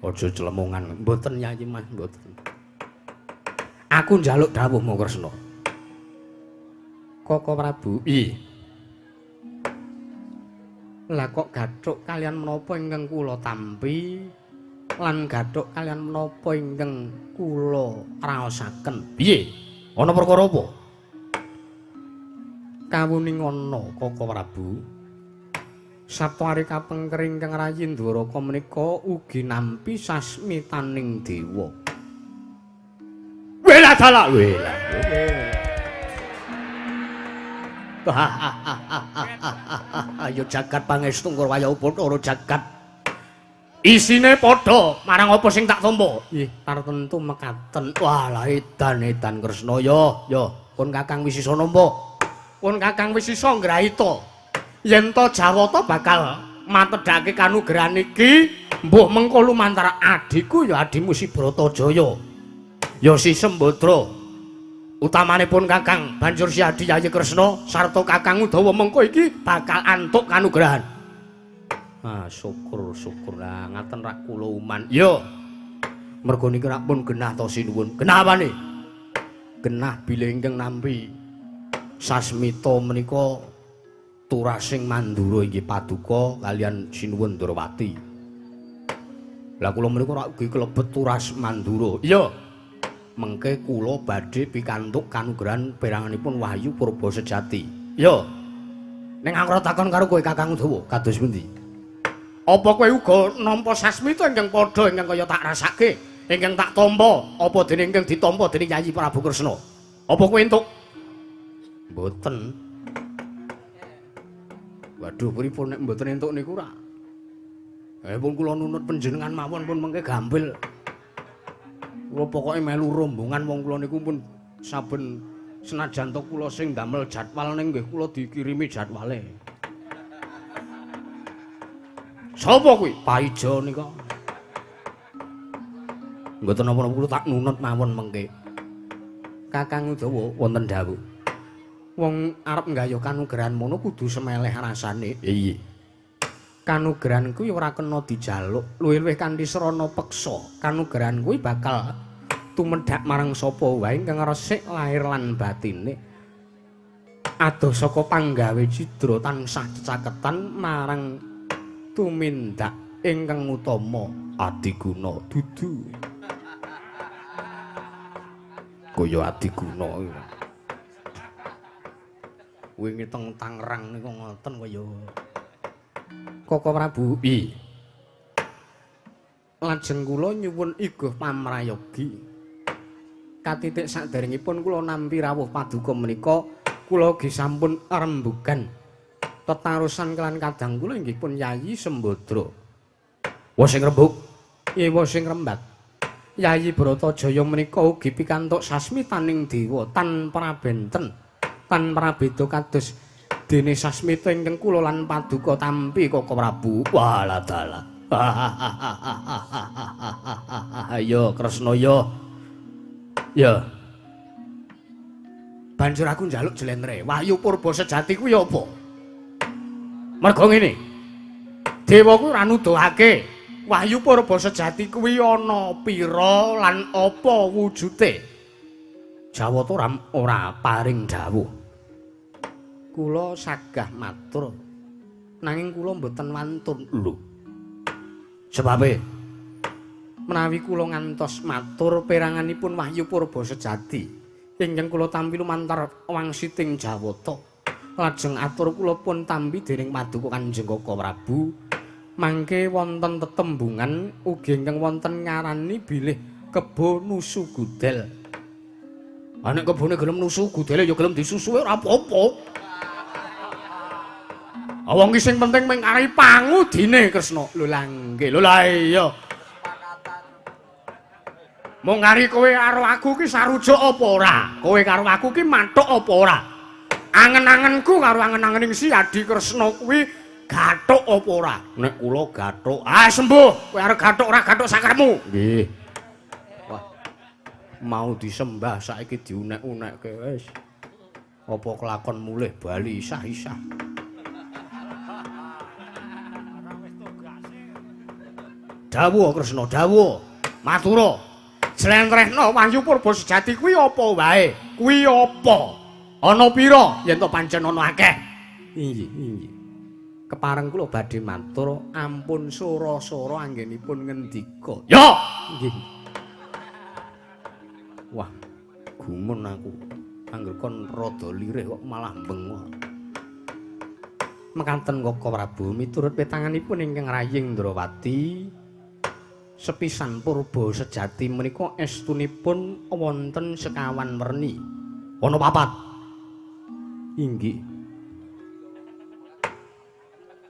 Aja celemongan, mboten Yayi Mas, mboten. Aku njaluk dawuhmu Kresna. Koko Prabu. Iya. Lah kok gathuk kalian menapa ingkang kula tampi lan gathuk kalian menapa ingkang kula raosaken. Piye? Ana perkara apa? Kawuning ana Koko Prabu. Saptari kapengkering kang rayi Ndwaraka menika ugi nampi sasmitaning dewa. Wela dalak wela. Ayo jagat pangestu Ngurwaya Bathara jagat. Isine padha marang apa sing tak tampa? Nggih, tartentu mekaten. Wah, la edan-edan Kresna ya. Pun Kakang wis isa nampa. Pun Kakang wis isa ngrahita. Yen to Jawata bakal matedhake kanugrahan iki, mbuh mengko lumantar adhiku ya adimu si Bratajaya. Ya si Sembadra. Utamanipun Kakang banjur si Adi Yayi Kresna sarta Kakang Udawa mengko iki bakal antuk kanugrahan. Ah, syukur lah ngaten rak kula uman. Ya. Mergo niki rak pun genah to sinuwun. Genah apane? Genah bilih ingkang nampi sasmita menika turasing Mandura inggih paduka kalian sinuwun Ndrawati. Lah kula menika rak ugi kelebet turas Mandura. Iya. Mengke kula badhe pikantuk kanugrahan peranganipun wahyu purba sejati. Ya. Ning angkara takon karo kowe Kakang Udawa, kados pundi? Apa kowe uga nampa sasmita ingkang padha ingkang kaya tak rasake, ingkang tak tampa, apa dene ingkang ditampa dening Yayi Prabu Kresna? Apa kowe entuk? Mboten. Waduh, pripun nek mboten entuk niku ra? Pun kula nunut panjenengan mawon pun mengke gampil. Kula pokoke melu rombongan wong kula niku pun saben senajan to kula sing damel jadwal ning nggih kula dikirimi jadwale. Sapa kuwi? Paijo nika. Mboten napa-napa kula tak nunut mawon mengke. Kakang Udawa wonten dawuh. Wong arep nggayuh kanugrahan mono kudu semeleh rasane. Iya. Kanugrahan kuwi ora kena dijaluk, luwih-luwih kanthi srana peksa. Kanugrahan kuwi bakal tumedhak marang sapa wae kang resik lahir lan batine. Adoh saka panggawe cidra tansah caketan marang tumindak ingkang utama adiguna dudu. Kaya adiguna iki. Wingi teng Tangerang niku ngoten kaya Koko Prabu. Lajeng kula nyuwun iguh pamrayogi. Katitik saderengipun kula nampi rawuh paduka menika, kula ugi sampun rembugan tetarusan kelan kadang kula inggih pun Yayi Sembadra. Wah sing rembug. Iya wah sing rembat. Yayi Bratajaya menika ugi pikantuk sasmitaning dewa tanpa benten, tanpa beda kados dene sasmita ingkang kula lan paduka tampi Koko Prabu. Walah dalah. Ayo Kresna ya. Ya. Banjur aku njaluk jlentre. Wahyu purba sejati kuwi apa? Mergo ngene. Dewa kuwi ora nuduhake wahyu purba sejati kuwi ana pira lan apa wujude. Jawata ora paring dawuh. Kula sagah matur nanging kula mboten wantun lho. Sebabe menawi kula ngantos matur peranganipun wahyu purba sejati ingkang kula tampi lumantar wangsiting Jawata, lajeng atur kula pun tampi dening paduka Kanjeng Koko Prabu Mangke wonten tetembungan ugi ingkang wonten ngarani bilih kebo nusu gudel. Nek kebone gelem nusu gudele ya gelem disusuhe ora apa-apa. Wong ki sing penting mung arai pangudine Kresna. Lho lah nggih, lho lah iya. Mung ngari kowe karo aku ki sarujuk apa ora? Kowe karo aku ki mathuk apa ora? Angen-angenku karo angen-angening si Adi Kresna kuwi gathuk apa ora? Nek kula gathuk, sembuh. Kowe arep gathuk ora gathuk sakarmu. Nggih. Wah. Mau disembah saiki diunek-unekke wis. Apa kelakon mulih bali isah-isah. Dawuh Kresna, dawuh. Matura. Jlentrehna Wahyu Purba sejati kuwi apa wae? Kuwi apa? Ana pira yen to pancen ana akeh? Inggih, inggih. Kepareng kula badhe matur ampun sora-sora anggenipun ngendika. Ya, nggih. Wah, gumun aku. Angger kon rada lirih kok malah bengok. Mekaten Kaka Prabu miturut petanganipun ingkang raying Ndrawati. Sepisan purba sejati menika estunipun wonten sekawan werni. Ana papat. Inggih.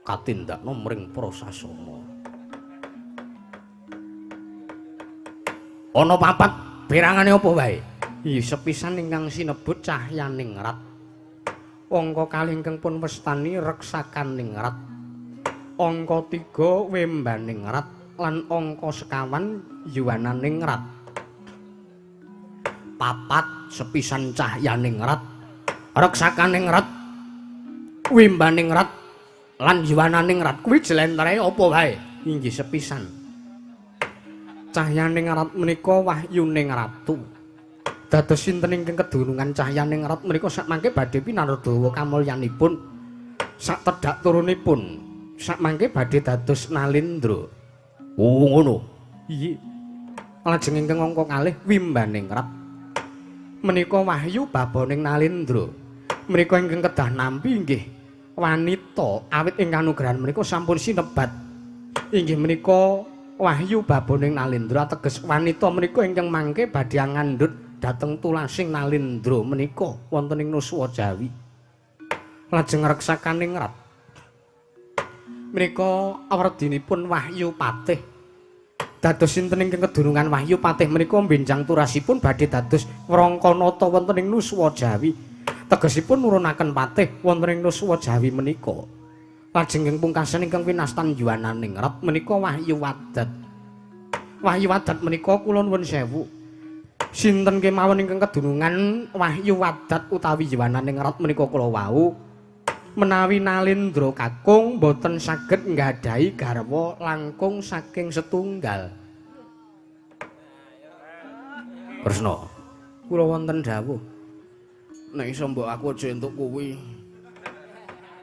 Katindakna mring prasasana. Ana papat pirangane apa wae? Inggih sepisan ingkang sinebut cahyaning rat. Angka kalih ingkang pun westani reksakaning rat. Angka 3 wembaning rat. Lan angka sekawan yuwananing rat. Papat sepisan cahyaning rat, reksakaning rat, wimbaning rat, lan yuwananing rat kuwi jlentreh apa wae? Inggih sepisan. Cahyaning rat menika wahyuning ratu. Dados sinten ingkang kedunungan cahyaning rat menika sakmangke badhe pinardawa kamulyanipun sak tedhak turunipun. Sakmangke badhe dados Nalindra. Oh ngono. Iya. Lajeng ingkang angka kalih wimbaning rat. Menika wahyu baboning Nalindra. Menika ingkang kedah nampi inggih wanita awit ing kanugrahan menika sampun sinebat. Inggih menika wahyu baboning Nalindra teges wanita menika ingkang mangke badhe ngandhut dhateng tulasing Nalindra menika wonten ing Nuswa Jawi. Lajeng reksakaning rat. Menika awerdinipun Wahyu Patih. Dados sinten ingkang kedunungan Wahyu Patih menika benjang turasipun badhe dados wrangkanata wonten ing Nuswa Jawi. Tegesipun nurunaken patih wonten ing Nuswa Jawi menika. Lajeng ing pungkasan ingkang winastan yuwananing rat menika Wahyu Wadat. Wahyu Wadat menika kula nuwun sewu. Sinten kemawon ingkang kedunungan Wahyu Wadat utawi yuwananing rat menika kula wau menawi Nalindra kakung boten saged nggadahi garwa langkung saking setunggal. Kresna, kula wonten dawuh. Nek iso mbok aku aja entuk kuwi.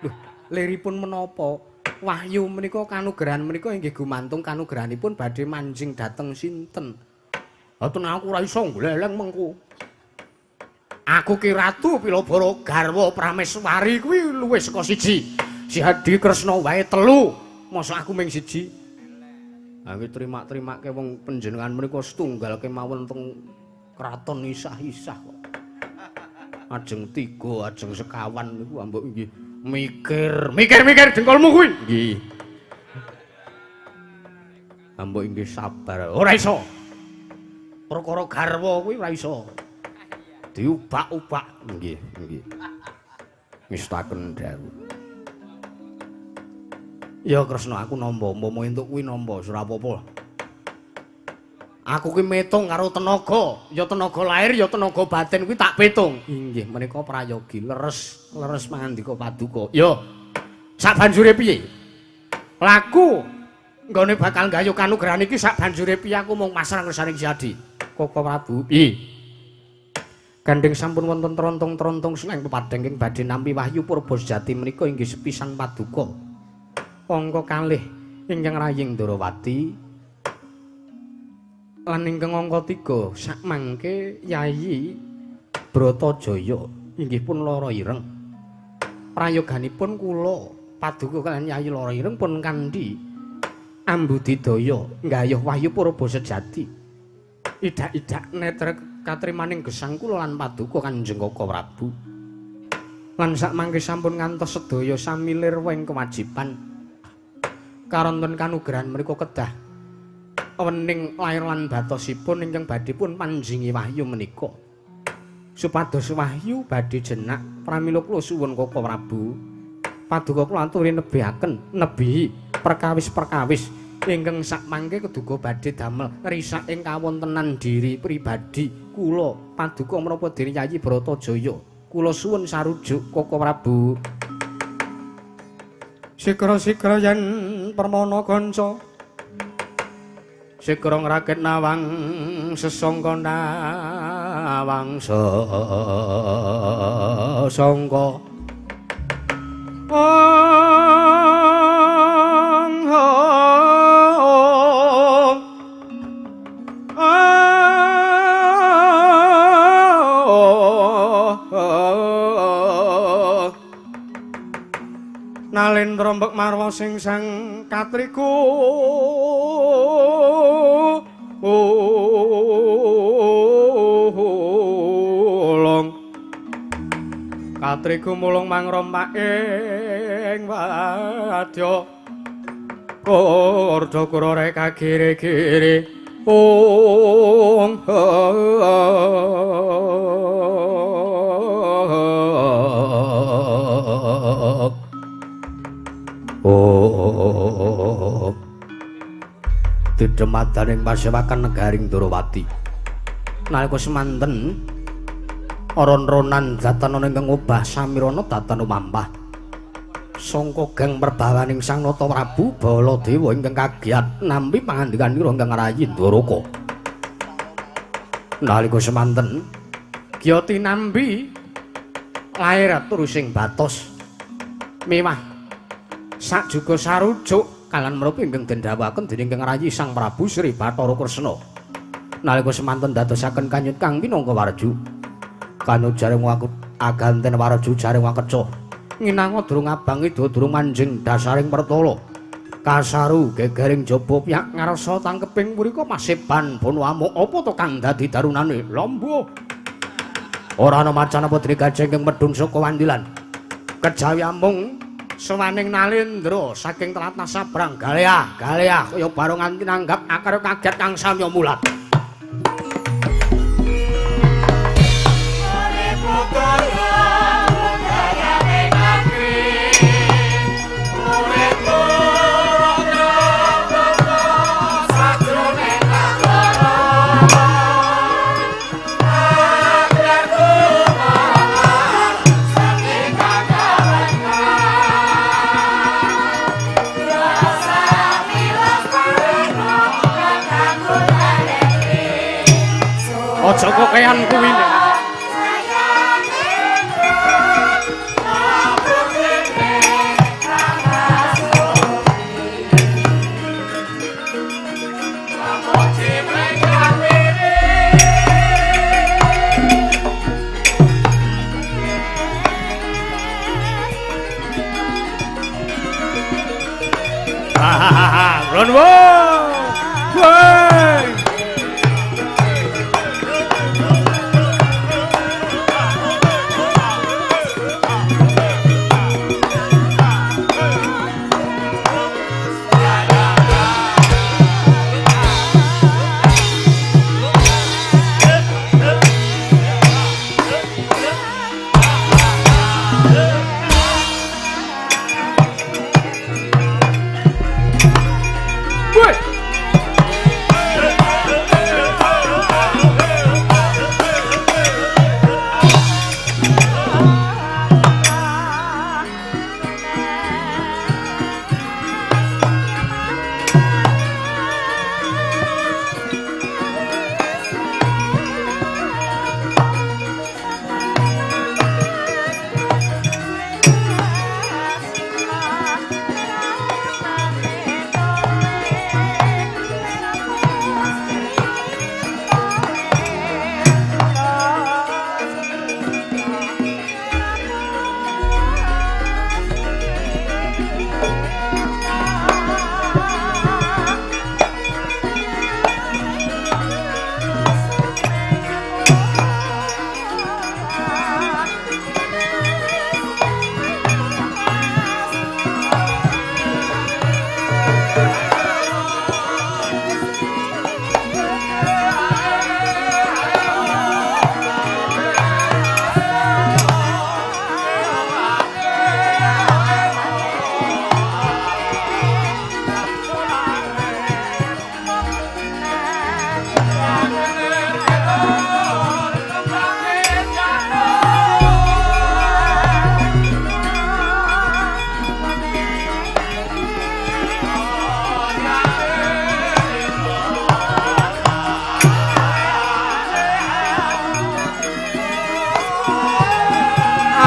Lho, liripun menapa? Wahyu menika kanugrahan menika inggih gumantung kanugrahanipun badhe manjing dhateng sinten. Aten aku ora iso gleleng mengko. Aku ki ratu Pilabara garwa Prameswari kuwi luwih saka siji. Si Hadi Kresna wae 3. Mosok aku mung siji. Aku terima-terimake wong panjenengan menika setunggal kemawon teng kraton isah-isah kok. Ajeng 3, ajeng sekawan niku ambek nggih mikir jengkolmu kuwi. Nggih. Ambek nggih sabar. Ora iso. Perkara garwa kuwi ora iso. Diubak-ubak nggih nggih ngestaken dawuh. Ya Kresna aku nampa umpama entuk kuwi nampa ora apa-apa. Aku ki metung karo tenaga, ya tenaga lahir ya tenaga batin kuwi tak petung. Inggih menika prayogi leres mangandika paduka. Ya sak banjure piye? Laku nggone bakal gayuh kanugrahan iki sak banjure piye aku mung pasrah ngersaning Siadi. Koko Prabu piye? Gandeng sampun wonten trontong-trontong seneng pepadang ing badhe nampi Wahyu Purba sejati menika inggih sepisan paduka. Angka kalih ingkang raying Ndrawati lan ingkang angka 3 sakmangke Yayi Bratajaya inggih pun lara ireng. Prayoganipun kula paduka kaliyan Yayi lara ireng pun kandhi Ambudidaya nggayuh wahyu purba sejati. Idak-idak netra katrimaning gesang kula lan paduka Kanjeng Koko Prabu. Lan sakmangke sampun ngantos sedaya sami lirwing kewajiban. Karonten kanugrahan menika kedah wening lair lan batosipun ingkang badhe pun panjingi wahyu menika. Supados wahyu badhe jenak pramila kula suwun Koko Prabu. Paduka kula aturi nebihi perkawis-perkawis ingkang sakmangke keduga badhe damel risak ing kawontenan diri pribadi kula paduka menapa diri Yayi Bratajaya. Kula suwun sarujuk Koko Prabu. Sikra-sikra yen permana kanca sikra ngrakit nawang sesangka nawang sesangka Nalendra mbek marwa sing sang katriku long katriku mulung mangrompaking wadya korda kurore kagire-gire didemadaning pasewakan negaring Durawati. Nalika semanten ron-ronan datana ingkang obah samirana datana mampah. Sangka gang perbawaning Sang Nata Prabu Baladewa ingkang kagiat nampi pangandikanira ingkang rayi Dwaraka. Nalika semanten Gya tinambi lair turusing batos mewah sajuga sarujuk kalan merupi ingkang den dawuhaken dening Kang Rayi Sang Prabu Sri Bathara Kresna. Nalika semanten dadosaken kanyut kang pinangka warju. Kanut jaring waku aganten warju jaring wakeca. Nginanga durung abangi durung manjing dasaring pertala. Kasaru gegering jaba piyak ngarsa tangkeping mrika maseban bono amuk apa to kang dadi darunane lombo. Ora ana macan apa dri gajeng kang medhun saka wandilan. Kejawi amung Sawaning Nalendra saking tlatah sabrang Galeah kaya bareng nganti nanggap akar kaget kang samya mulat. Aja kokean kuwi. Run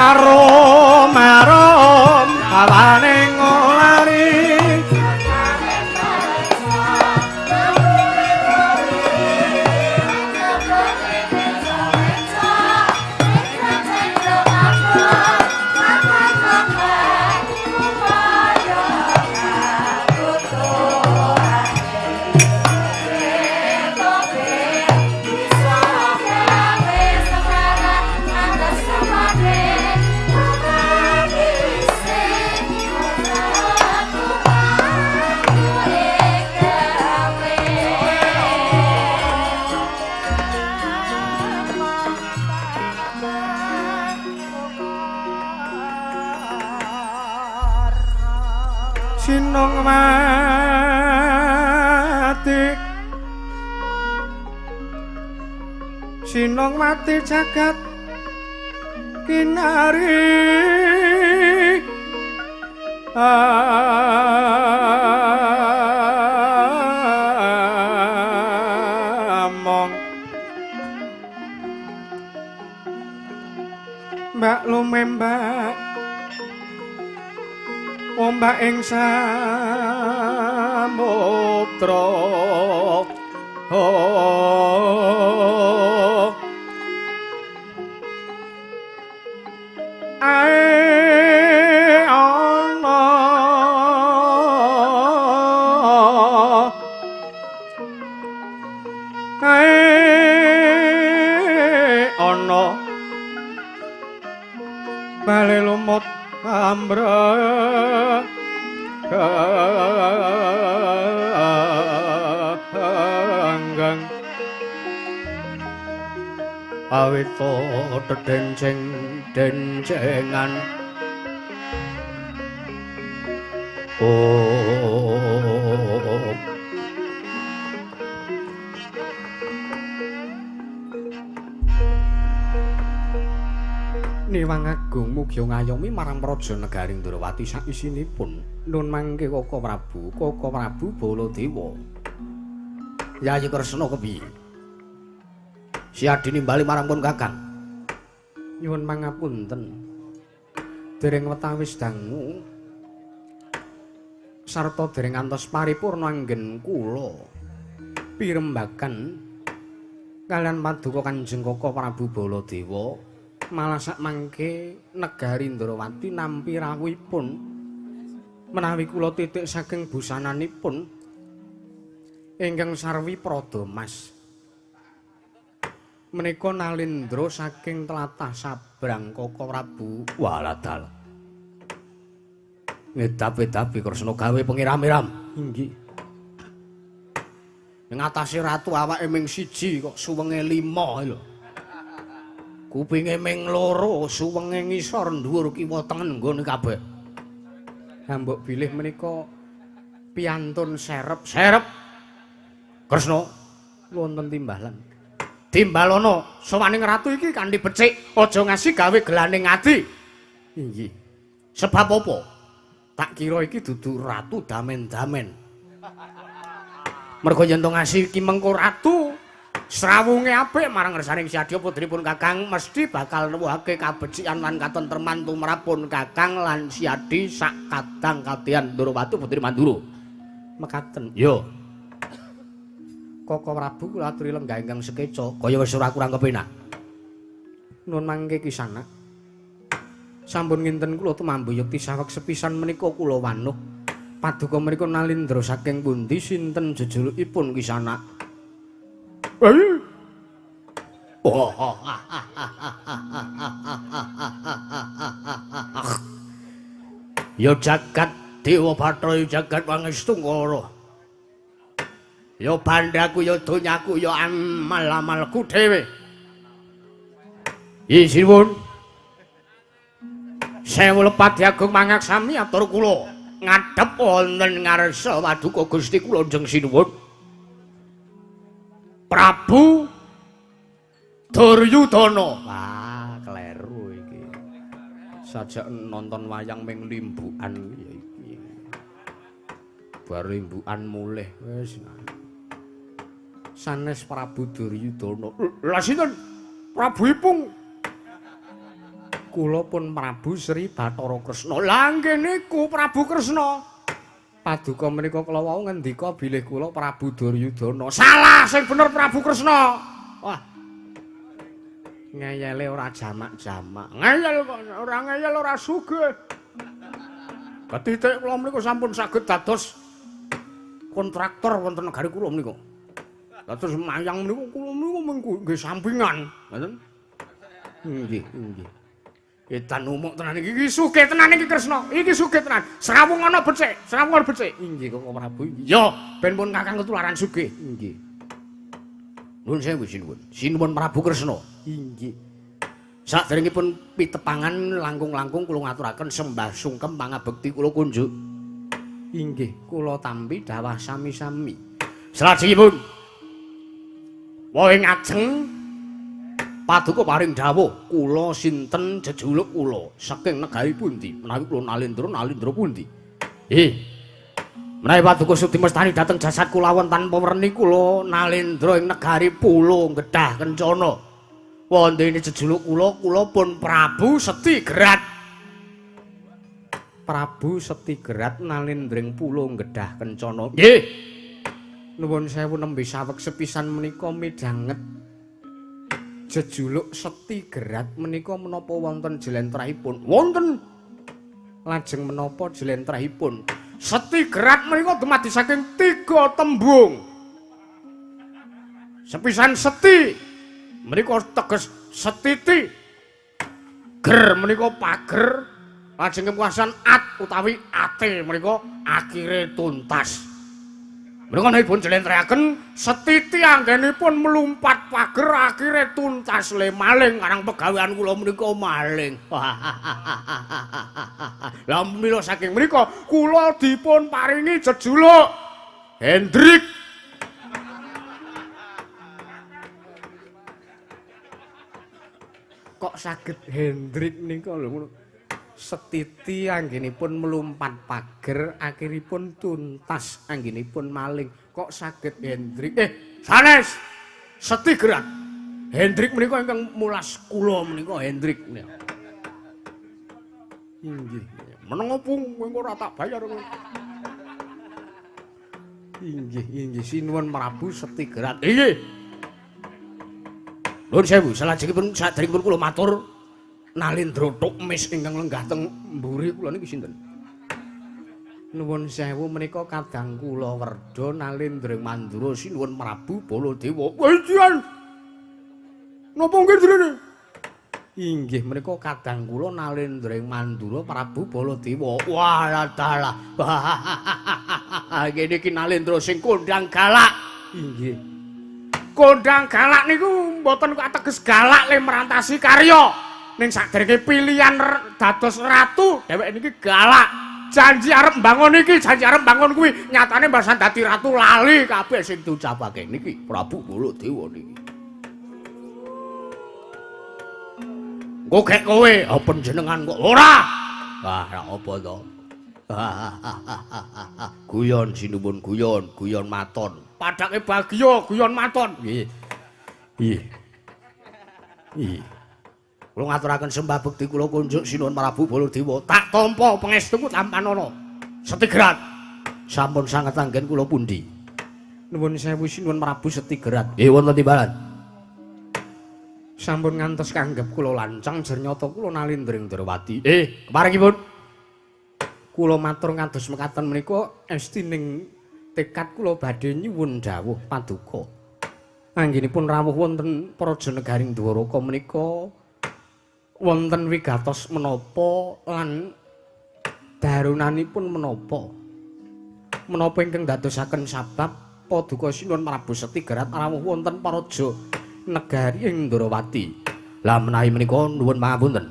arom arom awane ngolari sinong mati jagat kinari among mbak lumembak ombak ing samudra ana bale lumut ambrenggang awit dencengan Niwang Agung mugya ngayomi marang Praja Negaring Ndrawati sak isinipun. Nun mangke Kaka Prabu Baladewa. Yayi Kresna kepiye? Siadi nimbali marang pun Kakang. Nyuwun pangapunten. Dereng wetawis dangu sarta dereng ngantos paripurna anggen kula pirembagan kalian paduka Kanjeng Kaka Prabu Baladewa. Malah sak mangke Negari Ndrawati nampi rawuhipun menawi kula titik saking busananipun ingkang sarwi Pradamas menika Nalendra saking tlatah Sabrang Kaka Prabu waladal ngedapi-dapi Kresna gawe pengiram-iram inggih ngatasi ratu awake ming siji kok suwenge 5 lho kupinge ming 2 suwenge ngisor dhuwur kiwa tengen nggone kabeh. Ha mbok bilih menika piantun serep Kresna wonten timbalan. Timbalana sawaning ratu iki kanthi becik aja ngasih gawe gelaning ati. Inggih. Sebab apa? Tak kira iki dudu ratu damen-damen. Mergo yen to ngasih iki mengko ratu srawunge apik marang ngersaning Siadya putripun Kakang mesti bakal nuwuhake kabecikan lan katentreman tumrapun Kakang lan Siadi sak kadang katihan Ndrawati putri Mandura. Mekaten. Yo. Kaka Prabu kula aturi lenggah ingkang sekeca kaya wis ora kurang kepenak. Nun mangke kisana. Sampun nginten kula tumambu yekti saweg sepisan menika kula wanuh. Paduka menika Nalendra saking pundi sinten jejulukipun kisana? Ya jagat Dewa Bathara jagat Wangestu Ngara. Ya bandhaku ya donyaku ya amal-amalku dhewe. Isiwun sewu lepat Agung mangaksami atur kula ngadhep wonten ngarsa Paduka Gusti kula njeng sinuwun. Prabu Duryudana. Wah, kleru iki. Sajak nonton wayang ming limbukan ya iki. Bar limbukan mulih wis. Sanes Prabu Duryudana. Lah sinten? Prabu Ipung. kula pun Prabu Sri Bathara Kresna. Lah nggih niku Prabu Kresna. Paduka menika kala wau ngendika bilih kula Prabu Duryudana. Salah sing bener Prabu Kresna. Wah. Ngeyele ora jamak-jamak. Ngeyel kok ora ngeyel ora sugih. Ketitik kula menika sampun saged dados kontraktor wonten negari kula menika. Dados mayang menika kula menika nggih sampingan, ngoten. Nggih, nggih. Etan umuk tenan iki sugih tenan iki Kresna. Iki sugih tenan. Srawung ana becik, srawung ana becik. Inggih kok Prabu. Ya, ben pun Kakang ketularan sugih. Inggih. Nuwun sewu sinuwun. Sinuwun Prabu Kresna. Inggih. Saderengipun pitepangan langkung-langkung kula ngaturaken sembah sungkem pangabekti kula kunjuk. Inggih, kula tampi dawah sami-sami. Salajengipun wohe ngajeng Paduka paring dawuh, kula sinten jejuluk kula saking negari pundi? Menawi kula Nalendra pundi? Menawi Paduka sudi mestani dhateng jasad kula wonten pewerni kula Nalendra ing negari Pulo Gedhah Kencana. Wondene jejuluk kula pun Prabu Setigrat. Prabu Setigrat Nalendring Pulo Gedhah Kencana. Nggih. Nuwun sewu nembe saweg sepisan menika midhanget jejuluk Setigrat menika menapa wonten jlentrahipun? Wonten. Lajeng menapa jlentrahipun? Setigrat menika dumadi saking 3 tembung. Sepisan seti menika teges setiti. Ger menika pager. Lajeng kepuasan at utawi ate menika akhire tuntas. Menika nipun jlentrekaken setiti anggenipun mlumpat pager akhire tuntas le maling karang pegawean kula menika maling. Lah mila saking menika kula dipun paringi jejuluk Hendrik. Kok saged Hendrik nika lho ngono. Setiti anggenipun melumpat pager akhiripun tuntas anggenipun maling. Kok saged Hendrik sanes Setigrat Hendrik menika ingkang mulas kula menika Hendrik menika. Inggih menengo pung engko ora tak bayar. Inggih sinuwun Prabu Setigrat. Inggih nuwun sewu salajengipun saderengipun kula matur Nalendra Tukmis ingkang lenggah teng mburi kula niki sinten? Nuwun sewu menika kadang kula Werda Nalendra Mandura sinuwun Prabu Baladewa. Wajian. Napa nggih jenenge? Inggih menika kadang kula Nalendra Mandura Prabu Baladewa. Wah dalah. Nggih niki Nalendra sing kondang galak. Inggih. Kondang galak niku mboten kok ateges galak le merantasi karya. Ning saderenge pilihan dados ratu dheweke niki galak. Janji arep mbangun iki, janji arep mbangun kuwi, nyatane mbasan dadi ratu lali kabeh sing diucapake niki Prabu Baladewa niki. Engko gek kowe apa jenengan kok ora? Wah, ora apa to. Guyon sinuwun guyon maton. Padake bagya guyon maton. Nggih. Kula ngaturaken sembah bekti kula kunjuk sinuwun Prabu Baladewa. Tak tampa pangestuku tampanana. Setigrat sampun sanget anggen kula pundi? Nuwun sewu sinuwun Prabu Setigrat. Wonten timbalan. Sampun ngantos kanggep kula lancang jernyata kula Nalendring Drawati. Keparengipun kula matur ngantos mekaten menika estining tekad kula badhe nyuwun dawuh Paduka. Anggenipun rawuh wonten Praja Negaring Dwaraka menika wonten wigatos menapa lan darunanipun menapa ingkang dadosaken sabab Paduka sinuwun Prabu Setigrat rawuh wonten Praja Negari ing Ndrawati. Lah menawi menika nuwun pangapunten.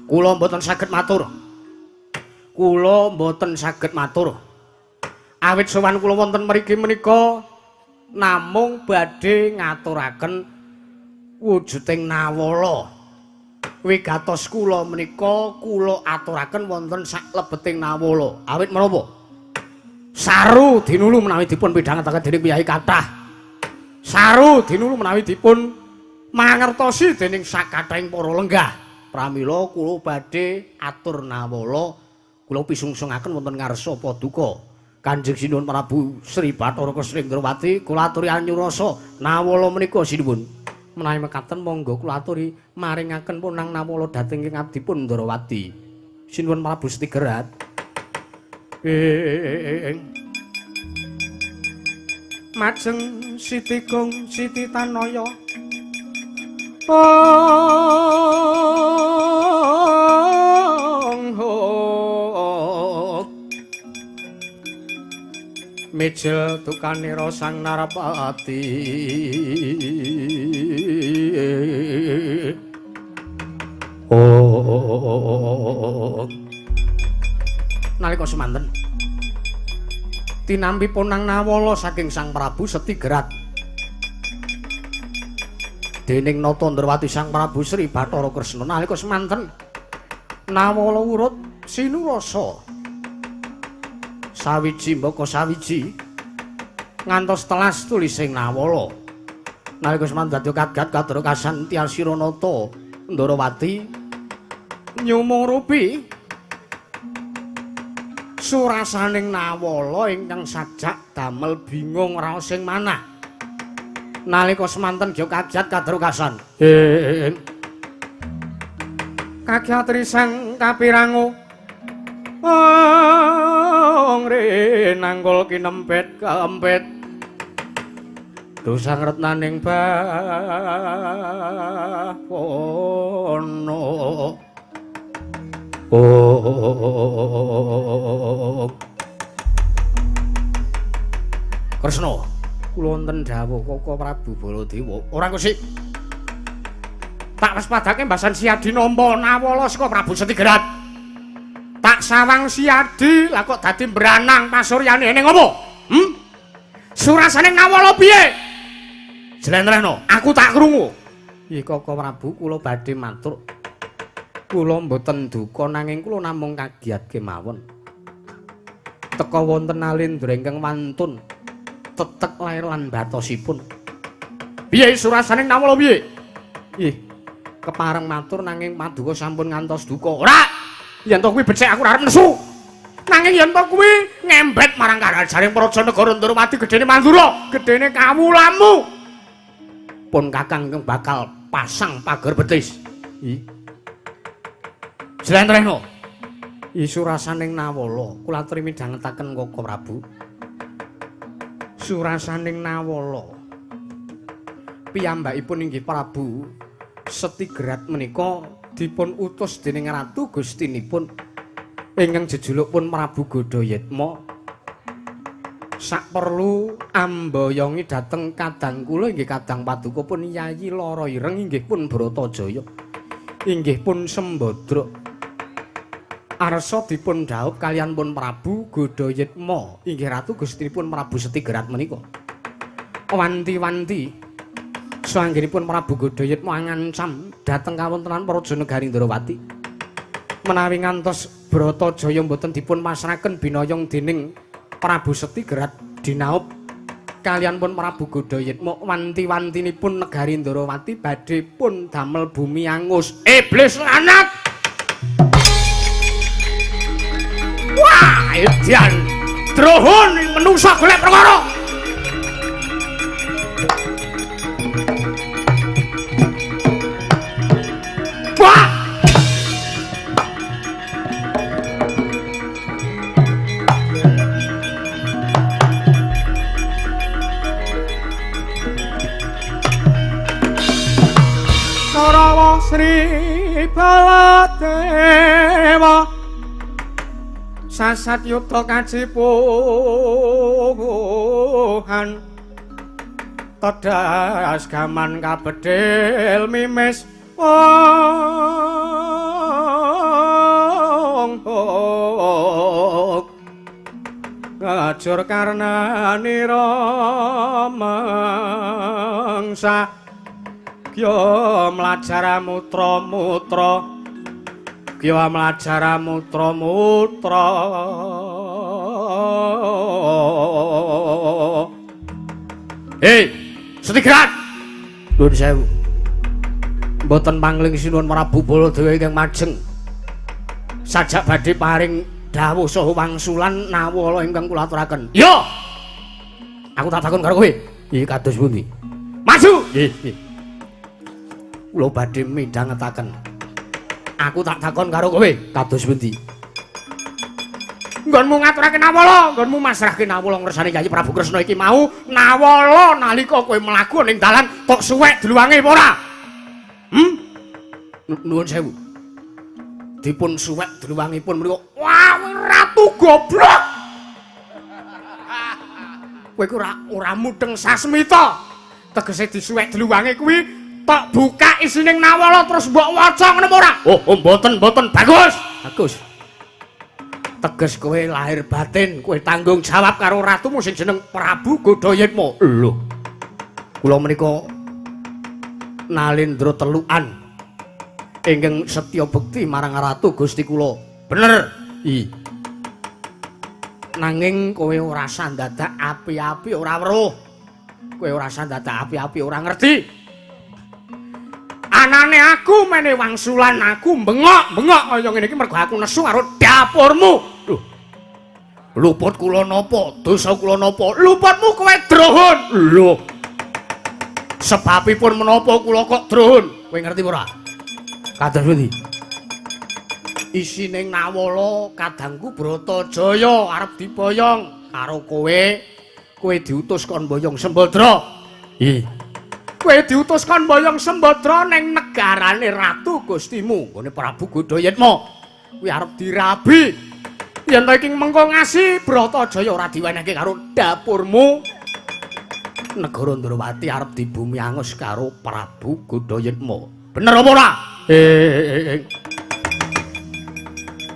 Kula mboten saged matur. Awit sowan kula wonten mriki menika namung badhe ngaturaken wujuding nawala. Wigatos kula menika kula aturaken wonten saklebeting nawala. Awit menapa? Saru dinulu menawi dipun pidhangetaken dening piyai kathah. Saru dinulu menawi dipun mangertosi dening sakathahing para lenggah. pramila kula badhe atur nawala kula pisungsungaken wonten ngarsa paduka Kanjeng Sinuhun Prabu Sri Bathara Kresna Indrawati kula aturi anyurasa nawala menika sinuwun menawi mekaten monggo kula aturi maringaken punang nawala dhateng ing abdipun Indrawati Sinuhun Prabu Setigerat Majeng Siti Gong Siti Tanaya Mijil tukanira Sang Narapati nalika semanten tinampi punang nawala saking Sang Prabu Setigerat dening Nata Ndrawati Sang Prabu Sri Bathara Kresna nalika semanten nawala urut sinurasa sawiji mbaka sawiji ngantos telas tulising nawala nalika semanten dadi kagat kadra kasan Tyasira Nata Ndrawati nyumurupi surasaning nawala ingkang sajak damel bingung raos sing manah nalika semanten ya kagiat kadrogasan kagiat risang kapirangu nanggul kinempet kaempet dosang retnaning bawana Kresna kula wonten dawuh Koko Prabu Baladewa ora kesik tak waspadake mbasan Siadi nampa nawala saka Prabu Setigerat tak sawang Siadi lah kok dadi mbranang pasuryane ning apa surasane nawala piye Jlentrehna aku tak krungu iki Koko Prabu kula badhe matur kula mboten duka nanging kula namung kagiat kemawon teka wonten alindra ingkang wantun tetek lair lan batosipun piye surasaning nawala piye ih kepareng matur nanging paduka sampun ngantos duka ora yen to kuwi becik aku arep nesu nanging yen to kuwi ngembet marang karajaning praja negara Ndrawati gedene Mandura gedene kawulamu pun kakang bakal pasang pager betis ih Jlentrehna isu rasaning nawala kula aturi midhangetaken Koko Prabu surasaning nawala piyambakipun inggih Prabu Setigerat menika dipun utus dening Ratu Gustinipun ingkang jejulukipun Prabu Godayetma saperlu ambayongi dhateng kadang kula inggih kadang paduka pun Yayi Lara Ireng inggih pun Bratajaya inggih pun Sembadra arsa dipun dhaup kaliyan pun Prabu Godayetma inggih Ratu Gustinipun Prabu Setigerat menika wanti-wanti sanggenipun Prabu Godayetma ngancam dhateng kawontenan praja negari Ndrawati menawi ngantos Bratajaya mboten dipun pasrahaken binayong dening Prabu Setigerat dinaup kaliyan pun Prabu Godayetma wanti-wantinipun negari Ndrawati badhe pun damel bumi angus iblis lanat wah edian drohon menungsa golek perkara wah Sarawa Sri Baladewa sasat yuta kacipuhan tedas gaman kabedhil mimis ngajur karnanira mangsa kya mlajara mutra-mutra Kiwa melajara mutra-mutra Hei, Setigerat Nuwun sewu Mboten pangling sinuwun Prabu Baladewa ingkang majeng. Sajak badhe paring dawuh saha wangsulan nawala ingkang kula aturaken. Yo. Aku tak takon karo kowe. Iki kados pundi? Maju. Nggih. Kula badhe midhangetaken. Aku tak takon karo kowe, kados pundi? Nggonmu ngaturake nawala, nggonmu masrahke nawala ngersani Yayi Prabu Kresna iki mau nawala nalika kowe mlaku ning dalan tok suwek dluwange apa ora? Nuwun sewu. Dipun suwek dluwangipun mriku. Wah, ratu goblok. Kowe ku ora mudeng sasmita. Tegese disuwek dluwange kuwi tok buka isining nawala terus mbok waca ngono ora? Oh, mboten bagus. Bagus. Teges kowe lahir batin, kowe tanggung jawab karo ratumu sing jeneng Prabu Godayetma. Lho. Kula menika Nalendra telukan ingkang setya bekti marang ratu Gusti kula. Bener. Nanging kowe ora sandadak api-api ora weruh. Kowe ora sandadak api-api ora ngerti. Anane aku mene wangsulan aku bengok-bengok kaya ngene iki mergo aku nesu karo dapurmu. Lho. Luput kula napa? Dosa kula napa? Luputmu kowe drohon. Lho. Sebabipun menapa kula kok drohon? Kowe ngerti ora? Kados pundi? Isining nawala kadangku Bratajaya arep diboyong karo kowe. Kowe diutus kon boyong Sembadra. Nggih. Kowe diutus kon boyong Sembadra ning negarane ratu Gustimu, nggone Prabu Godayetma. Kuwi arep dirabi. Yen ta iki mengko ngasi Bratajaya ora diwenehke karo dapurmu. Negara Ndrawati arep dibumi angus karo Prabu Godayetma. Bener apa ora?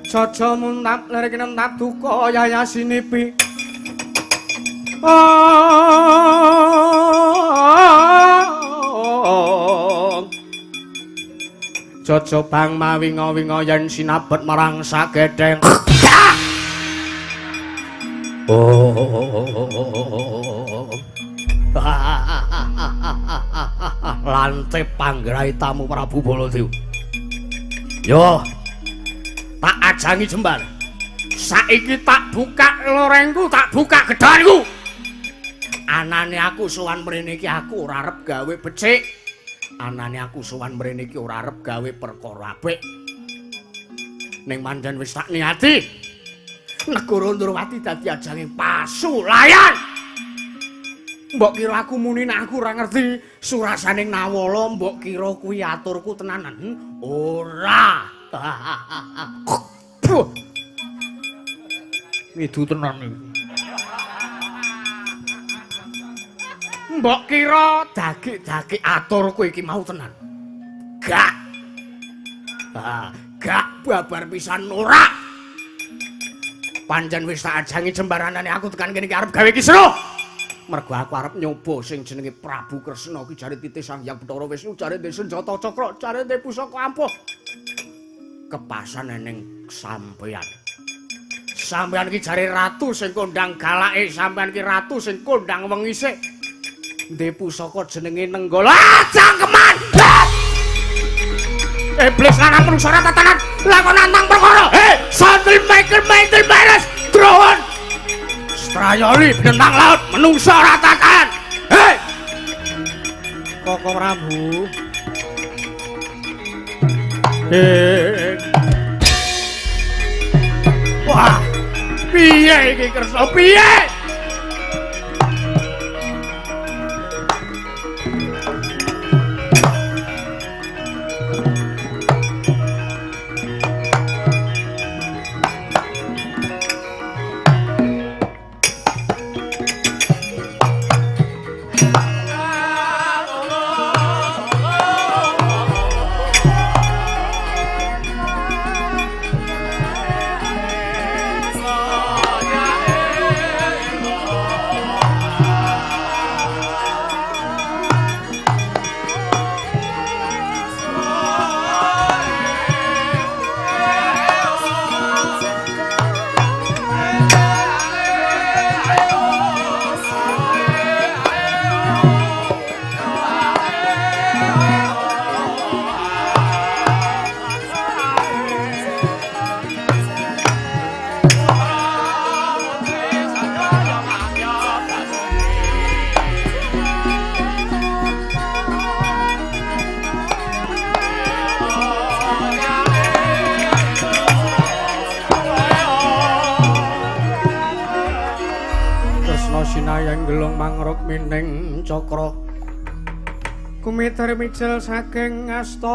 Caca muntap lerek nentap duka yayasinipi. Caca bang mawinga-winga yen sinabet marang sagedheng. Lante panggrahi tamu Prabu Baladewa. Yo, tak ajangi jembar. Saiki tak buka lorengku, tak buka gedhanku. Anane aku sowan mrene iki aku ora arep gawe becik. Anane aku sowan mrene iki ora arep gawe perkara apik. Ning mandan wis tak niati. Negara Ndrawati dadi ajanging pasulayan. Mbok kira aku muni nek aku ora ngerti surasaning nawala, mbok kira kuwi aturku tenanan. Ora. Widu tenan iki. Mbok kira dagik-dagik aturku iki mau tenan. Gak. Gak babar pisan ora. Pancen wis tak ajangi jembaranane aku tekan kene iki arep gawe kisruh. Mergo aku arep nyoba sing jenenge Prabu Kresna ki jare titih Sang Hyang Bathara Wisnu, jare ndek senjata cakra, jare ndek pusaka ampuh. Kepasan ning sampeyan. Sampeyan ki jare ratu sing kondang galake, sampeyan ki ratu sing kondang wengise. Ndek pusaka jenenge Nenggala. Cangkeman. Iblis lan manungsa ora tatanan lakon nantang perkara. Santri maker beres. Drohon. Strayoli bintang laut menungsa ratakan. Hei, Koko Prabu. Wah, piye iki Kresna piye? sinayang gelung mangruk mining cakra kumitir mijil saking asta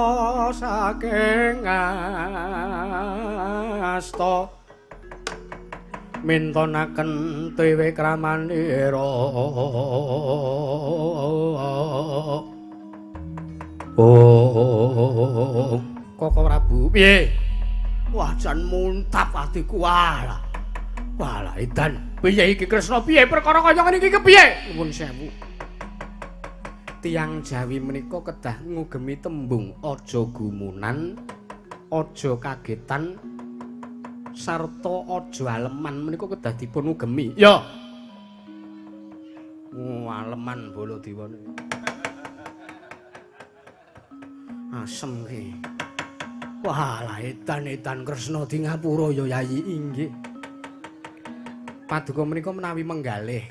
mintonaken dewe kramanira oh Koko Prabu piye wah jan muntap atiku walah edan piye iki Kresna piye perkara kaya ngene iki kepiye nuwun sewu tiyang Jawi menika kedah ngugemi tembung aja gumunan aja kagetan sarta aja aleman menika kedah dipun ugemi ya aleman Baladewane asem ki walah edan Kresna di ngapura ya Yayi inggih paduka menika menawi menggalih